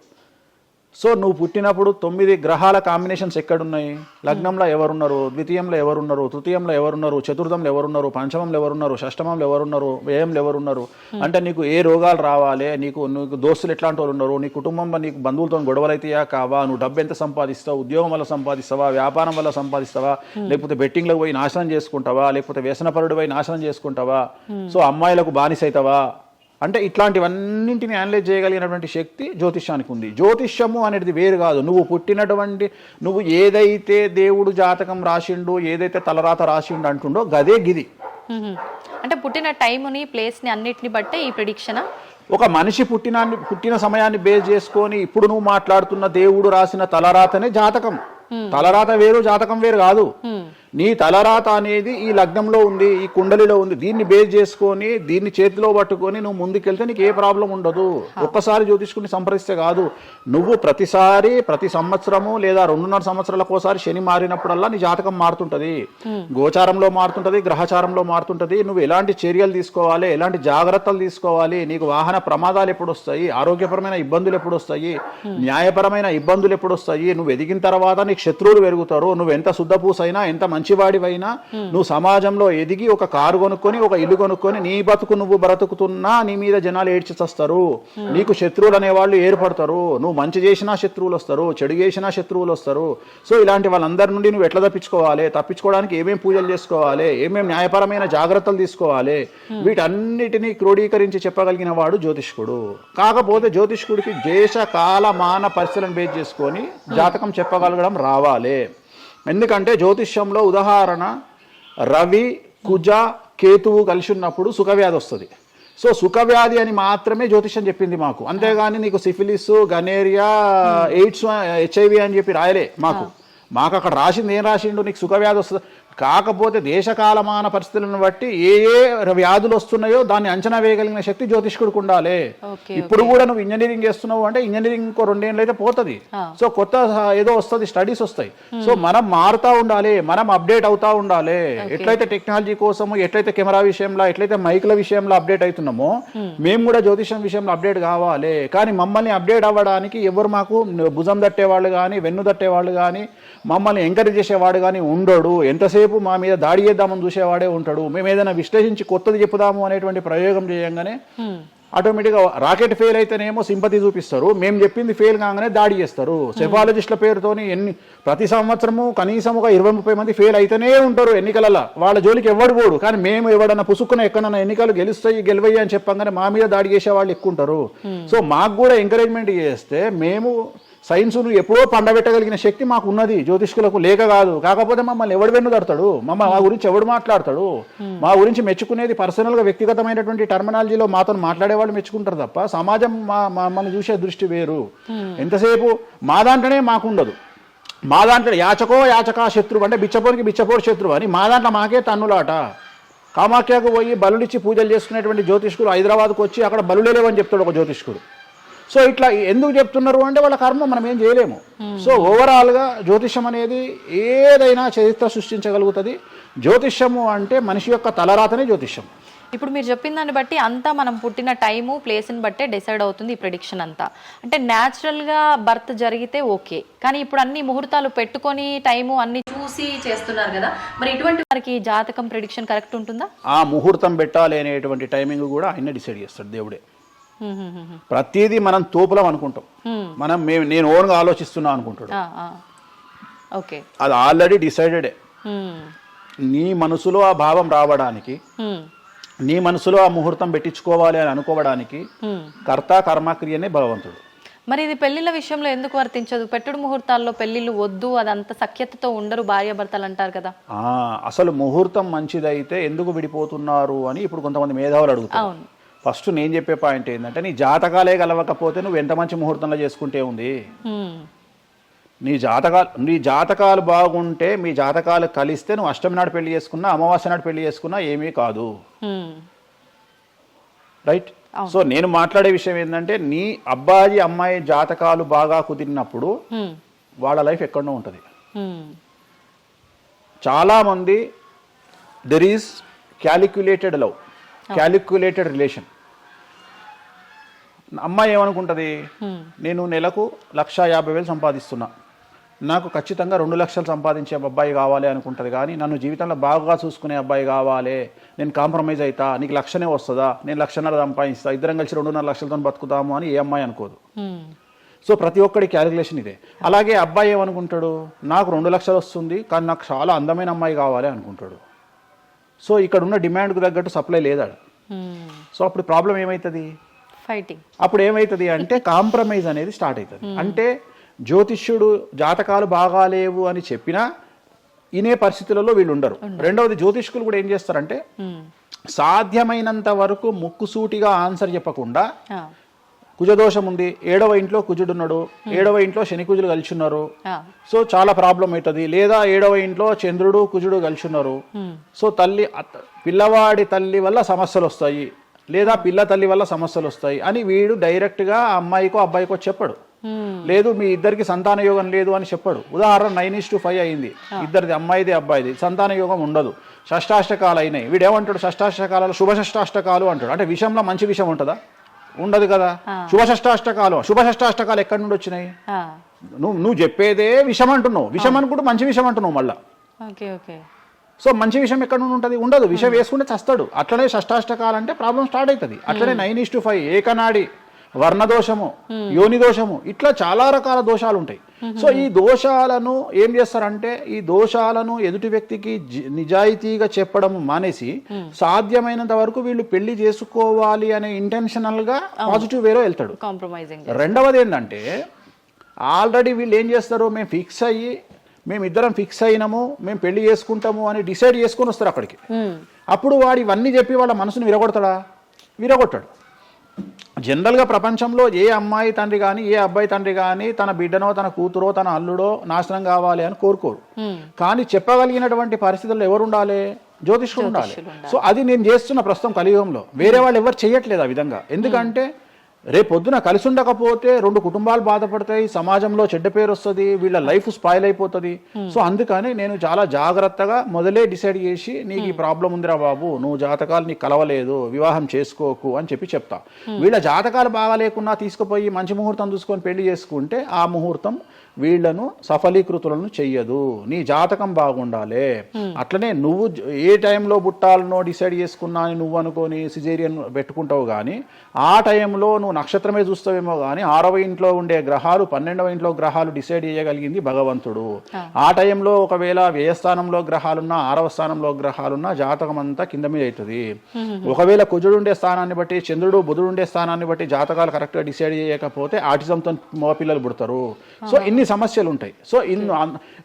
సో నువ్వు పుట్టినప్పుడు 9 గ్రహాల కాంబినేషన్స్ ఎక్కడున్నాయి? లగ్నంలో ఎవరున్నారు, ద్వితీయంలో ఎవరున్నారు, తృతీయంలో ఎవరున్నారు, చతుర్థంలో ఎవరున్నారు, పంచమంలో ఎవరున్నారు, షష్టమంలో ఎవరున్నారు, వ్యయంలో ఎవరున్నారు. అంటే నీకు ఏ రోగాలు రావాలి, నీకు దోస్తులు ఎట్లాంటి వాళ్ళు ఉన్నారు, నీ కుటుంబంలో నీకు బంధువులతో గొడవలు అయితేయా కావా, నువ్వు డబ్బు ఎంత సంపాదిస్తావు, ఉద్యోగం వల్ల సంపాదిస్తావా, వ్యాపారం వల్ల సంపాదిస్తావా, లేకపోతే బెట్టింగ్లో పోయి నాశనం చేసుకుంటావా, లేకపోతే వ్యసనపరుడు పోయి నాశనం చేసుకుంటావా, సో అమ్మాయిలకు బానిస అవుతావా, అంటే ఇట్లాంటివన్నింటిని అనలైజ్ చేయగలిగినటువంటి శక్తి జ్యోతిష్యానికి ఉంది. జ్యోతిష్యము అనేది వేరు కాదు. నువ్వు ఏదైతే దేవుడు జాతకం రాసిండు, ఏదైతే తలరాత రాసిండు అంటుండో గదే గిది. అంటే పుట్టిన టైంని, ప్లేస్ని అన్నిటిని బట్టే ఈ ప్రిడిక్షన్. ఒక మనిషి పుట్టిన సమయాన్ని బేస్ చేసుకొని ఇప్పుడు నువ్వు మాట్లాడుతున్న దేవుడు రాసిన తలరాతనే జాతకం. తలరాత వేరు, జాతకం వేరు కాదు. నీ తలరాత అనేది ఈ లగ్నంలో ఉంది, ఈ కుండలిలో ఉంది, దీన్ని బేస్ చేసుకొని దీన్ని చేతిలో పట్టుకొని నువ్వు ముందుకెళ్తే నీకు ఏ ప్రాబ్లం ఉండదు. ఒక్కసారి జ్యోతిష్కుడిని సంప్రదిస్తే కాదు, నువ్వు ప్రతిసారి ప్రతి సంవత్సరము లేదా 2.5 సంవత్సరాలకు ఒకసారి శని మారినప్పుడల్లా నీ జాతకం మారుతుంటది, గోచారంలో మారుతుంటది, గ్రహచారంలో మారుతుంటది. నువ్వు ఎలాంటి చర్యలు తీసుకోవాలి, ఎలాంటి జాగ్రత్తలు తీసుకోవాలి, నీకు వాహన ప్రమాదాలు ఎప్పుడు వస్తాయి, ఆరోగ్యపరమైన ఇబ్బందులు ఎప్పుడు వస్తాయి, న్యాయపరమైన ఇబ్బందులు ఎప్పుడు వస్తాయి, నువ్వు ఎదిగిన తర్వాత నీకు శత్రువులు పెరుగుతారు, నువ్వు ఎంత శుద్ధపూసైనా ఎంత మంచివాడివైనా నువ్వు సమాజంలో ఎదిగి ఒక కారు కొనుక్కొని ఒక ఇల్లు కొనుక్కొని నీ బతుకు నువ్వు బ్రతుకుతున్నా నీ మీద జనాలు ఏడ్చి చస్తారు. నీకు శత్రువులు అనేవాళ్ళు ఏర్పడతారు. నువ్వు మంచి చేసినా శత్రువులు వస్తారు, చెడు చేసినా శత్రువులు వస్తారు. సో ఇలాంటి వాళ్ళందరి నుండి నువ్వు ఎట్లా తప్పించుకోవాలి, తప్పించుకోవడానికి ఏమేం పూజలు చేసుకోవాలి, ఏమేం న్యాయపరమైన జాగ్రత్తలు తీసుకోవాలి, వీటన్నిటినీ క్రోడీకరించి చెప్పగలిగిన వాడు జ్యోతిష్కుడు. కాకపోతే జ్యోతిష్కుడికి దేశ కాల మాన పరిస్థితులను బేస్ చేసుకొని జాతకం చెప్పగలగడం రావాలి. ఎందుకంటే జ్యోతిష్యంలో ఉదాహరణ రవి కుజ కేతువు కలిసి ఉన్నప్పుడు సుఖవ్యాధి వస్తుంది. సో సుఖవ్యాధి అని మాత్రమే జ్యోతిష్యం చెప్పింది మాకు, అంతేగాని నీకు సిఫిలిస్, గనేరియా, ఎయిడ్స్, HIV అని చెప్పి రాయలే మాకు. అక్కడ రాసింది ఏం రాసిండు, నీకు సుఖవ్యాధి వస్తుంది. కాకపోతే దేశకాలమాన పరిస్థితులను బట్టి ఏ వ్యాధులు వస్తున్నాయో దాన్ని అంచనా వేయగలిగిన శక్తి జ్యోతిష్కుడికి ఉండాలి. ఇప్పుడు కూడా నువ్వు ఇంజనీరింగ్ చేస్తున్నావు అంటే ఇంజనీరింగ్ ఇంకో 2 ఏళ్ళు అయితే పోతుంది. సో కొత్త ఏదో వస్తుంది, స్టడీస్ వస్తాయి. సో మనం మారుతూ ఉండాలి, మనం అప్డేట్ అవుతా ఉండాలి. ఎట్లయితే టెక్నాలజీ కోసము, ఎట్లయితే కెమెరా విషయంలో, ఎట్లయితే మైక్ల విషయంలో అప్డేట్ అవుతున్నామో మేము కూడా జ్యోతిషం విషయంలో అప్డేట్ కావాలి. కానీ మమ్మల్ని అప్డేట్ అవ్వడానికి ఎవరు మాకు భుజం తట్టేవాళ్ళు కానీ, వెన్ను తట్టేవాళ్ళు కానీ, మమ్మల్ని ఎంకరేజ్ చేసేవాడు కానీ ఉండడు. ఎంతసేపు మా మీద దాడి చేద్దామని చూసేవాడే ఉంటాడు. మేము ఏదైనా విశ్లేషించి కొత్తది చెప్పుదాము అనేటువంటి ప్రయోగం చేయంగానే ఆటోమేటిక్గా రాకెట్ ఫెయిల్ అయితేనేమో సింపతి చూపిస్తారు, మేము చెప్పింది ఫెయిల్ కాగానే దాడి చేస్తారు. సెఫాలజిస్టుల పేరుతోని ప్రతి సంవత్సరము కనీసం ఒక 20-30 మంది ఫెయిల్ అయితేనే ఉంటారు ఎన్నికలలో. వాళ్ళ జోలికి ఎవడు పోడు. కానీ మేము ఎవడన్నా పుసుక్కున ఎక్కడన్నా ఎన్నికలు గెలువయ్యి అని చెప్పగానే మా మీద దాడి చేసే వాళ్ళు ఎక్కువ ఉంటారు. సో మాకు కూడా ఎంకరేజ్మెంట్ చేస్తే మేము సైన్స్ను ఎప్పుడో పండబెట్టగలిగిన శక్తి మాకు ఉన్నది, జ్యోతిష్కులకు లేక కాదు. కాకపోతే మమ్మల్ని ఎవడు వెన్నుదడతాడు, మా గురించి ఎవడు మాట్లాడతాడు, మా గురించి మెచ్చుకునేది పర్సనల్గా వ్యక్తిగతమైనటువంటి టర్మినాలజీలో మాతో మాట్లాడే వాళ్ళు మెచ్చుకుంటారు తప్ప సమాజం మమ్మల్ని చూసే దృష్టి వేరు. ఎంతసేపు మా దాంట్లోనే మాకుండదు. మా దాంట్లో యాచకా శత్రువు అంటే బిచ్చపోనికి బిచ్చపోడు శత్రువు అని మా దాంట్లో మాకే తన్నులాట. కామాఖ్యకు పోయి బలుడిచ్చి పూజలు చేసుకునేటువంటి జ్యోతిష్కుడు హైదరాబాద్కు వచ్చి అక్కడ బలులే లేవని చెప్తాడు ఒక జ్యోతిష్కుడు. సో ఇట్లా ఎందుకు చెప్తున్నారు అంటే వాళ్ళ కర్మ మనం ఏం చేయలేము. సో ఓవరాల్గా జ్యోతిషం అనేది ఏదైనా చరిత్ర సృష్టించగలుగుతుంది. జ్యోతిషము అంటే మనిషి యొక్క తలరాతనే జ్యోతిషం. ఇప్పుడు మీరు చెప్పిన దాన్ని బట్టి అంతా మనం పుట్టిన టైము ప్లేస్ని బట్టే డిసైడ్ అవుతుంది ఈ ప్రెడిక్షన్ అంతా. అంటే న్యాచురల్గా బర్త్ జరిగితే ఓకే, కానీ ఇప్పుడు అన్ని ముహూర్తాలు పెట్టుకొని టైము అన్ని చూసి చేస్తున్నారు కదా, మరి ఇటువంటి వారికి జాతకం ప్రెడిక్షన్ కరెక్ట్ ఉంటుందా? ఆ ముహూర్తం పెట్టాలి అనేటువంటి టైమింగ్ కూడా ఆయన డిసైడ్ చేస్తాడు, దేవుడే. ప్రతిదీ మనం తోపులం అనుకుంటాం, నేను ఓన్గా ఆలోచిస్తున్నా అనుకుంటాడు. అది ఆల్రెడీ డిసైడెడే. నీ మనసులో ఆ భావం రావడానికి, నీ మనసులో ఆ ముహూర్తం పెట్టించుకోవాలి అని అనుకోవడానికి కర్త కర్మక్రియనే భగవంతుడు. మరి ఇది పెళ్లిళ్ళ విషయంలో ఎందుకు వర్తించదు? పెట్టుడు ముహూర్తాల్లో పెళ్లిళ్ళు వద్దు, అదంతా సఖ్యతతో ఉండరు భార్యాభర్తలు అంటారు కదా. అసలు ముహూర్తం మంచిదైతే ఎందుకు విడిపోతున్నారు అని ఇప్పుడు కొంతమంది మేధావులు అడుగుతారు. ఫస్ట్ నేను చెప్పే పాయింట్ ఏంటంటే, నీ జాతకాలే కలవకపోతే నువ్వు ఎంత మంచి ముహూర్తంలో చేసుకుంటే ఉంది. నీ జాతకాలు బాగుంటే, మీ జాతకాలు కలిస్తే నువ్వు అష్టమి నాడు పెళ్లి చేసుకున్నా, అమావాస్య నాడు పెళ్లి చేసుకున్నా ఏమీ కాదు. రైట్? సో నేను మాట్లాడే విషయం ఏంటంటే, నీ అబ్బాయి అమ్మాయి జాతకాలు బాగా కుదిరినప్పుడు వాళ్ళ లైఫ్ ఎక్కడో ఉంటుంది. చాలామంది there is calculated love, calculated relation. అమ్మాయి ఏమనుకుంటుంది, నేను నెలకు 1,50,000 సంపాదిస్తున్నా, నాకు ఖచ్చితంగా 2 లక్షలు సంపాదించే అబ్బాయి కావాలి అనుకుంటుంది. కానీ నన్ను జీవితంలో బాగా చూసుకునే అబ్బాయి కావాలి, నేను కాంప్రమైజ్ అవుతా, నీకు 1,00,000 వస్తుందా, నేను 1,50,000 సంపాదిస్తా, ఇద్దరం కలిసి 2.5 లక్షలతో బతుకుతాము అని ఏ అమ్మాయి అనుకోదు. సో ప్రతి ఒక్కడి క్యాలిక్యులేషన్ ఇదే. అలాగే అబ్బాయి ఏమనుకుంటాడు, నాకు 2 లక్షలు వస్తుంది కానీ నాకు చాలా అందమైన అమ్మాయి కావాలి అనుకుంటాడు. సో ఇక్కడ ఉన్న డిమాండ్కు తగ్గట్టు సప్లై లేదా. సో అప్పుడు ప్రాబ్లం ఏమవుతుంది, ఫైటింగ్. అప్పుడు ఏమవుతుంది అంటే కాంప్రమైజ్ అనేది స్టార్ట్ అవుతుంది. అంటే జ్యోతిష్యుడు జాతకాలు బాగాలేవు అని చెప్పినా ఇనే పరిస్థితులలో వీళ్ళు ఉండరు. రెండవది, జ్యోతిష్కులు కూడా ఏం చేస్తారంటే సాధ్యమైనంత వరకు ముక్కుసూటిగా ఆన్సర్ చెప్పకుండా కుజదోషం ఉంది, 7వ ఇంట్లో కుజుడున్నాడు, 7వ ఇంట్లో శని కుజులు కలిసి ఉన్నారు, సో చాలా ప్రాబ్లం అవుతుంది. లేదా 7వ ఇంట్లో చంద్రుడు కుజుడు కలిసి ఉన్నారు, సో పిల్లవాడి తల్లి వల్ల సమస్యలు వస్తాయి, లేదా పిల్ల తల్లి వల్ల సమస్యలు వస్తాయి అని వీడు డైరెక్ట్గా అమ్మాయికో అబ్బాయికో చెప్పడు. లేదు మీ ఇద్దరికి సంతాన యోగం లేదు అని చెప్పడు. ఉదాహరణ 9:5 అయింది, ఇద్దరిది అమ్మాయిది అబ్బాయిది, సంతాన యోగం ఉండదు, షష్టాష్టకాలు అయినాయి. వీడేమంటాడు, షష్టాష్టకాలలో శుభ షష్టాష్టకాలు అంటాడు. అంటే విషయంలో మంచి విషయం ఉంటుందా? ఉండదు కదా. శుభ షష్టాష్టకాలు ఎక్కడి నుండి వచ్చినాయి? నువ్వు చెప్పేదే విషం అంటున్నావు, విషం అనుకుంటూ మంచి విషం అంటున్నావు మళ్ళా. సో మంచి విషయం ఎక్కడ నుండి ఉంటుంది? ఉండదు. విషం వేసుకుంటే చస్తాడు. అట్లనే షష్టాష్టకాలు అంటే ప్రాబ్లం స్టార్ట్ అవుతుంది. అట్లనే 9:5 ఏకనాడి, వర్ణదోషము, యోని దోషము, ఇట్లా చాలా రకాల దోషాలు ఉంటాయి. సో ఈ దోషాలను ఏం చేస్తారంటే, ఈ దోషాలను ఎదుటి వ్యక్తికి నిజాయితీగా చెప్పడం మానేసి సాధ్యమైనంత వరకు వీళ్ళు పెళ్లి చేసుకోవాలి అనే ఇంటెన్షనల్ గా పాజిటివ్ వేలో వెళ్తాడు. రెండవది ఏంటంటే, ఆల్రెడీ వీళ్ళు ఏం చేస్తారు, మేము ఇద్దరం ఫిక్స్ అయినాము, మేము పెళ్లి చేసుకుంటాము అని డిసైడ్ చేసుకొని వస్తారు అక్కడికి. అప్పుడు వాడు ఇవన్నీ చెప్పి వాళ్ళ మనసును విరగొడతాడా? విరగొట్టాడు. జనరల్గా ప్రపంచంలో ఏ అమ్మాయి తండ్రి కానీ ఏ అబ్బాయి తండ్రి కానీ తన బిడ్డనో తన కూతురో తన అల్లుడో నాశనం కావాలి అని కోరుకోరు. కానీ చెప్పగలిగినటువంటి పరిస్థితుల్లో ఎవరు ఉండాలి? జ్యోతిష్కుడు ఉండాలి. సో అది నేను చేస్తున్న ప్రస్తుతం కలియుగంలో. వేరే వాళ్ళు ఎవరు చేయట్లేదు ఆ విధంగా. ఎందుకంటే రేపొద్దున కలిసి ఉండకపోతే 2 కుటుంబాలు బాధపడతాయి, సమాజంలో చెడ్డ పేరు వస్తుంది, వీళ్ళ లైఫ్ స్పాయిల్ అయిపోతుంది. సో అందుకని నేను చాలా జాగ్రత్తగా మొదలే డిసైడ్ చేసి, నీకు ఈ ప్రాబ్లం ఉందిరా బాబు, నువ్వు జాతకాలు నీకు కలవలేదు, వివాహం చేసుకోకు అని చెప్తా. వీళ్ళ జాతకాలు బాగా లేకున్నా తీసుకుపోయి మంచి ముహూర్తం చూసుకొని పెళ్లి చేసుకుంటే ఆ ముహూర్తం వీళ్లను సఫలీకృతులను చెయ్యదు. నీ జాతకం బాగుండాలి. అట్లనే నువ్వు ఏ టైంలో పుట్టాలనో డిసైడ్ చేసుకున్నా అని నువ్వు అనుకొని సిజేరియన్ పెట్టుకుంటావు, కానీ ఆ టైంలో నువ్వు నక్షత్రమే చూస్తావేమో కానీ 6వ ఇంట్లో ఉండే గ్రహాలు 12వ ఇంట్లో గ్రహాలు డిసైడ్ చేయగలిగింది భగవంతుడు. ఆ టైంలో ఒకవేళ వ్యయస్థానంలో గ్రహాలున్నా 6వ స్థానంలో గ్రహాలున్నా జాతకం అంతా కింద మీద అవుతుంది. ఒకవేళ కుజుడు ఉండే స్థానాన్ని బట్టి, చంద్రుడు బుధుడు ఉండే స్థానాన్ని బట్టి జాతకాలు కరెక్ట్గా డిసైడ్ చేయకపోతే ఆటిజంతో మగపిల్లలు పుడతారు. సో ఇన్ని సమస్యలు ఉంటాయి. సో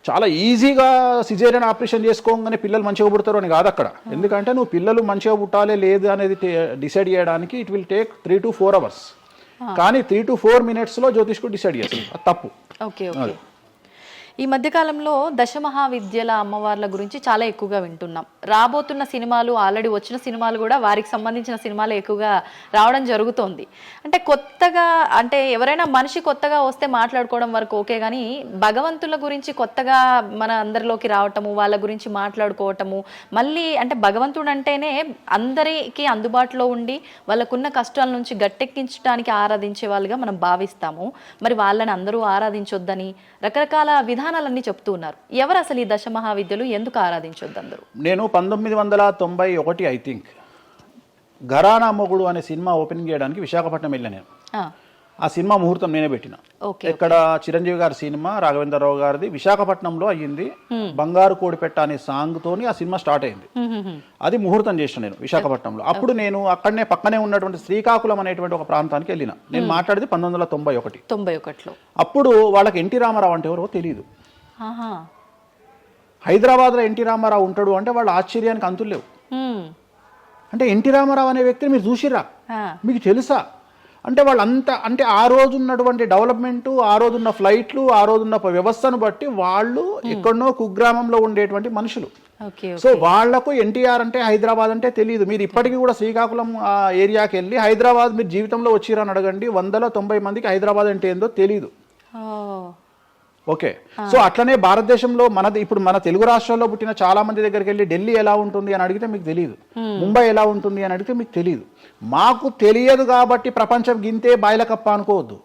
చాలా ఈజీగా సిజేరియన్ ఆపరేషన్ చేసుకోగానే పిల్లలు మంచిగా పుడతారు అని కాదు అక్కడ. ఎందుకంటే నువ్వు పిల్లలు మంచిగా పుట్టాలి లేదు అనేది డిసైడ్ చేయడానికి it will take 3 to 4 hours. కానీ 3 to 4 minutes లో జ్యోతిష్కుడు డిసైడ్ చేస్తుంది. అది తప్పు. ఈ మధ్యకాలంలో దశమహావిద్యల అమ్మవార్ల గురించి చాలా ఎక్కువగా వింటున్నాం. రాబోతున్న సినిమాలు, ఆల్రెడీ వచ్చిన సినిమాలు కూడా వారికి సంబంధించిన సినిమాలు ఎక్కువగా రావడం జరుగుతోంది. అంటే కొత్తగా, అంటే ఎవరైనా మనిషి కొత్తగా వస్తే మాట్లాడుకోవడం వరకు ఓకే, కానీ భగవంతుల గురించి కొత్తగా మన అందరిలోకి రావటము, వాళ్ళ గురించి మాట్లాడుకోవటము, మళ్ళీ అంటే భగవంతుడు అంటేనే అందరికీ అందుబాటులో ఉండి వాళ్ళకున్న కష్టాల నుంచి గట్టెక్కించడానికి ఆరాధించే వాళ్ళుగా మనం భావిస్తాము. మరి వాళ్ళని అందరూ ఆరాధించొద్దని రకరకాల విధానాలన్నీ చెప్తూ ఉన్నారు. ఎవరు అసలు ఈ దశమహావిద్యలు, ఎందుకు ఆరాధించొద్దు అందరూ? నేను 1991 ఐ థింక్ ఘరానా మొగుడు అనే సినిమా ఓపెనింగ్ చేయడానికి విశాఖపట్నం వెళ్ళాను నేను. ఆ సినిమా ముహూర్తం నేనే పెట్టిన. ఇక్కడ చిరంజీవి గారి సినిమా, రాఘవేంద్రరావు గారిది విశాఖపట్నంలో అయ్యింది. బంగారు కోడిపెట్ట అనే సాంగ్ తోని ఆ సినిమా స్టార్ట్ అయింది. అది ముహూర్తం చేసిన నేను విశాఖపట్నంలో. అప్పుడు నేను అక్కడనే పక్కనే ఉన్నటువంటి శ్రీకాకుళం అనేటువంటి ఒక ప్రాంతానికి వెళ్ళిన. నేను మాట్లాడేది 1991. అప్పుడు వాళ్ళకి ఎన్టీ రామారావు అంటే ఎవరో తెలియదు. హైదరాబాద్లో ఎన్టీ రామారావు ఉంటాడు అంటే వాళ్ళ ఆశ్చర్యానికి అంతులు లేవు. అంటే ఎన్టీ రామారావు అనే వ్యక్తిని మీరు చూసిరా, మీకు తెలుసా అంటే వాళ్ళంతా, అంటే ఆ రోజు ఉన్నటువంటి డెవలప్మెంట్, ఆ రోజున్న ఫ్లైట్లు, ఆ రోజున్న వ్యవస్థను బట్టి వాళ్ళు ఎక్కడనో కుగ్రామంలో ఉండేటువంటి మనుషులు. సో వాళ్లకు ఎన్టీఆర్ అంటే హైదరాబాద్ అంటే తెలియదు. మీరు ఇప్పటికీ కూడా శ్రీకాకుళం ఆ ఏరియాకి వెళ్ళి హైదరాబాద్ మీరు జీవితంలో వచ్చిరని అడగండి, 190 మందికి హైదరాబాద్ అంటే ఏందో తెలియదు. ఓకే. సో అట్లనే భారతదేశంలో ఇప్పుడు మన తెలుగు రాష్ట్రాల్లో పుట్టిన చాలా మంది దగ్గరికి వెళ్ళి ఢిల్లీ ఎలా ఉంటుంది అని అడిగితే మీకు తెలియదు, ముంబై ఎలా ఉంటుంది అని అడిగితే మీకు తెలియదు. మాకు తెలియదు కాబట్టి ప్రపంచం గింతే బాయిలకప్ప అనుకోవద్దు.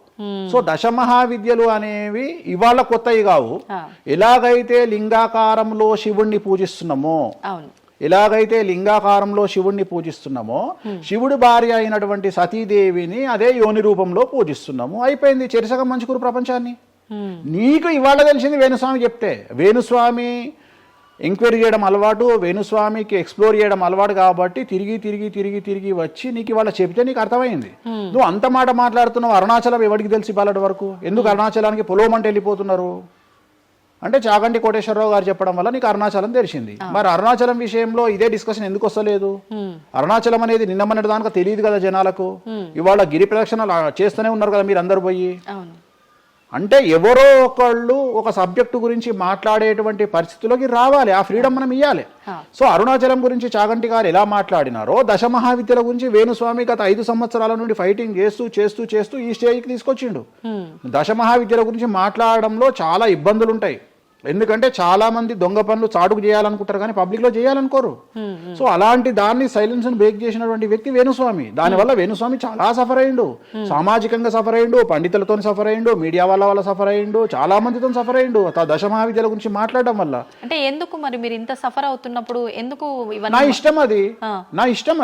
సో దశమహావిద్యలు అనేవి ఇవాళ కొత్తవి కావు. ఎలాగైతే లింగాకారంలో శివుణ్ణి పూజిస్తున్నామో శివుడి భార్య అయినటువంటి సతీదేవిని అదే యోని రూపంలో పూజిస్తున్నాము. అయిపోయింది. చెరిసగం మంచుకురు ప్రపంచాన్ని. నీకు ఇవాళ తెలిసింది వేణుస్వామి చెప్తే. వేణుస్వామి ఎంక్వైరీ చేయడం అలవాటు, వేణుస్వామికి ఎక్స్ప్లోర్ చేయడం అలవాటు కాబట్టి తిరిగి వచ్చి నీకు ఇవాళ చెప్తే నీకు అర్థమైంది. నువ్వు అంత మాట మాట్లాడుతున్నావు. అరుణాచలం ఎవరికి తెలిసి పాలటి వరకు? ఎందుకు అరుణాచలానికి పొలవమంటే వెళ్ళిపోతున్నారు? అంటే చాగంటి కోటేశ్వరరావు గారు చెప్పడం వల్ల నీకు అరుణాచలం తెలిసింది. మరి అరుణాచలం విషయంలో ఇదే డిస్కషన్ ఎందుకు వస్తలేదు? అరుణాచలం అనేది నిన్న మొన్నటి దానికి తెలియదు కదా జనాలకు. ఇవాళ గిరి ప్రదక్షిణలు చేస్తూనే ఉన్నారు కదా మీరు అందరు పోయి. అంటే ఎవరో ఒకళ్ళు ఒక సబ్జెక్టు గురించి మాట్లాడేటువంటి పరిస్థితుల్లోకి రావాలి. ఆ ఫ్రీడమ్ మనం ఇవ్వాలి. సో అరుణాచలం గురించి చాగంటి గారు ఎలా మాట్లాడినారో దశ మహావిద్యల గురించి వేణుస్వామి గత 5 సంవత్సరాల నుండి ఫైటింగ్ చేస్తూ ఈ స్టేజ్కి తీసుకొచ్చిండు. దశ మహావిద్యల గురించి మాట్లాడడంలో చాలా ఇబ్బందులు ఉంటాయి. ఎందుకంటే చాలా మంది దొంగ పనులు చాటుకు చేయాలనుకుంటారు కానీ పబ్లిక్ లో చేయాలనుకోరు. సో అలాంటి దాన్ని సైలెన్స్ బ్రేక్ చేసినటువంటి వ్యక్తి వేణుస్వామి. దానివల్ల వేణుస్వామి చాలా సఫర్ అయ్యిండు. సామాజికంగా సఫర్ అయ్యిండు, పండితులతో సఫర్ అయ్యిండు, మీడియా వల్ల సఫర్ అయ్యిండు, చాలా మందితో సఫర్ అయ్యిండు దశ మహావిద్యల గురించి మాట్లాడడం వల్ల. అంటే ఎందుకు మరి మీరు ఇంత సఫర్ అవుతున్నప్పుడు ఎందుకు నా ఇష్టం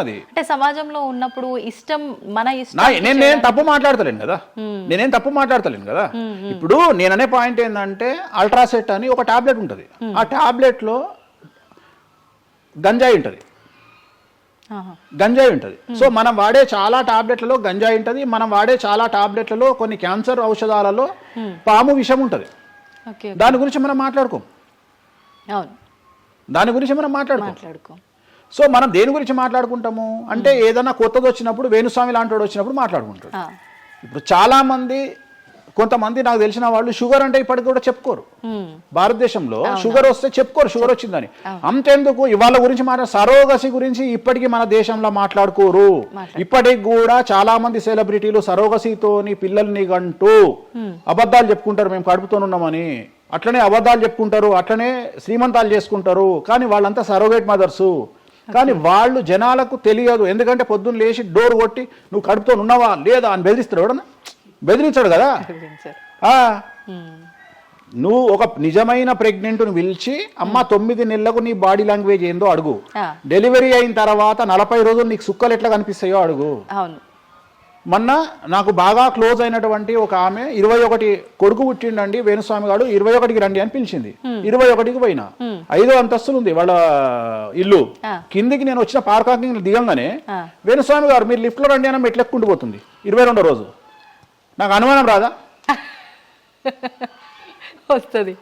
అది అంటే సమాజంలో ఉన్నప్పుడు ఇష్టం మన ఇష్టం. నేను తప్పు మాట్లాడతలేను కదా. ఇప్పుడు నేననే పాయింట్ ఏంటంటే అల్ట్రాసెట్ అని ఒక టాబ్లెట్ ఉంటుంది. ఆ టాబ్లెట్ లో గంజాయి ఉంటుంది. సో మనం వాడే చాలా టాబ్లెట్లలో గంజాయి ఉంటుంది. మనం వాడే చాలా టాబ్లెట్లలో కొన్ని క్యాన్సర్ ఔషధాలలో పాము విషం ఉంటుంది. దాని గురించి మనం మాట్లాడుకోం. సో మనం దేని గురించి మాట్లాడుకుంటాము అంటే ఏదైనా కొత్తది వచ్చినప్పుడు వేణుస్వామి లాంటి వాడు వచ్చినప్పుడు మాట్లాడుకుంటాడు. ఇప్పుడు చాలా మంది కొంతమంది నాకు తెలిసిన వాళ్ళు షుగర్ అంటే ఇప్పటికి కూడా చెప్పుకోరు. భారతదేశంలో షుగర్ వస్తే చెప్పుకోరు షుగర్ వచ్చిందని. అంతెందుకు ఇవాళ గురించి సరోగసి గురించి ఇప్పటికీ మన దేశంలో మాట్లాడుకోరు. ఇప్పటికి కూడా చాలా మంది సెలబ్రిటీలు సరోగసితోని పిల్లల్ని గంటూ అబద్ధాలు చెప్పుకుంటారు, మేము కడుపుతోనున్నామని. అట్లనే అబద్ధాలు చెప్పుకుంటారు, అట్లనే శ్రీమంతాలు చేసుకుంటారు. కానీ వాళ్ళంతా సరోగేట్ మదర్సు. కానీ వాళ్ళు జనాలకు తెలియదు. ఎందుకంటే పొద్దున్న లేచి డోర్ కొట్టి నువ్వు కడుపుతో ఉన్నావా లేదా అని బెదిరిస్తాడు. ఎవడన్నా బెదిరించాడు కదా. నువ్వు ఒక నిజమైన ప్రెగ్నెంట్ను పిలిచి అమ్మ 9 నెలలకు నీ బాడీ లాంగ్వేజ్ ఏందో అడుగు. డెలివరీ అయిన తర్వాత 40 రోజులు నీకు సుక్కలు ఎట్లా కనిపిస్తాయో అడుగు. మొన్న నాకు బాగా క్లోజ్ అయినటువంటి ఒక ఆమె 21 కొడుకు పుట్టిండండి వేణుస్వామి గారు 21కి రండి అని పిలిచింది. 21కి పోయినా 5వ అంతస్తులు ఉంది వాళ్ళ ఇల్లు. కిందికి నేను వచ్చిన పార్కింగ్ దిగంగానే వేణుస్వామి గారు మీరు లిఫ్ట్ లో రండి అని మెట్లెక్కుంటూ పోతుంది. 22వ రోజు నాకు అనుమానం రాదా? వస్తుంది.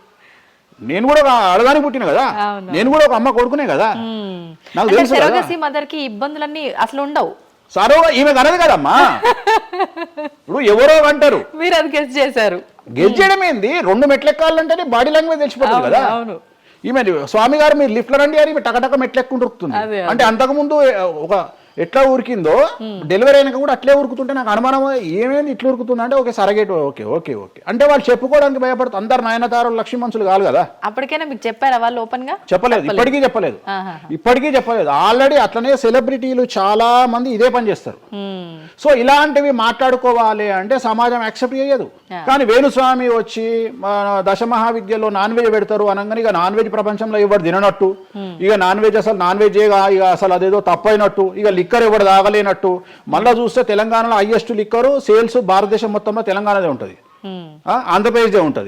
నేను కూడా ఒక ఆడదానికి పుట్టిన కదా, నేను కూడా ఒక అమ్మ కొడుకునే కదా. నాకు తెలుసు మదర్ కి ఇబ్బందులన్నీ అసలు ఉండవు. సరోగా ఈమె కనదు కదమ్మా. ఇప్పుడు ఎవరో అంటారు, మీరు అది గెస్ చేశారు. గెస్ చేయడం ఏంది? 2 మెట్లెక్కాలంటేనే బాడీ లాంగ్వేజ్ తెలిసిపోతుంది కదా. ఈమె స్వామి గారు మీరు లిఫ్ట్ లో రండి అని టకటక మెట్లెక్కుంటుంది. అంటే అంతకుముందు ఒక ఎట్లా ఉరికిందో డెలివరీ అయినాక కూడా అట్లే ఉరుకుతుంటే నాకు అనుమానం ఏమేమి ఇట్లా ఉరుకుతుంది అంటే ఓకే సరగేట్ ఓకే అంటే వాళ్ళు చెప్పుకోవడానికి భయపడుతుంది. అందరు నయనతారు లక్ష్మీ మనుషులు కాదు కదా. అప్పటికైనా మీకు చెప్పారా వాళ్ళు ఓపెన్ గా? చెప్పలేదు, ఇప్పటికీ చెప్పలేదు. ఆల్రెడీ అట్లనే సెలబ్రిటీలు చాలా మంది ఇదే పని చేస్తారు. సో ఇలాంటివి మాట్లాడుకోవాలి అంటే సమాజం యాక్సెప్ట్ చేయదు. కానీ వేణుస్వామి వచ్చి దశ మహావిద్యలో నాన్ వెజ్ పెడతారు అనగానే ఇక నాన్ వెజ్ ప్రపంచంలో ఎవరు తిననట్టు, ఇక నాన్ వెజ్ అసలు నాన్ వెజ్ ఇక అసలు అదేదో తప్పైనట్టు, ఇక లిక్కర్ ఎవరు తాగలేనట్టు. మళ్ళా చూస్తే తెలంగాణలో హైయెస్ట్ లిక్కర్ సేల్స్ భారతదేశం మొత్తంలో తెలంగాణదే ఉంటుంది, ఆంధ్రప్రదేశ్దే ఉంటుంది.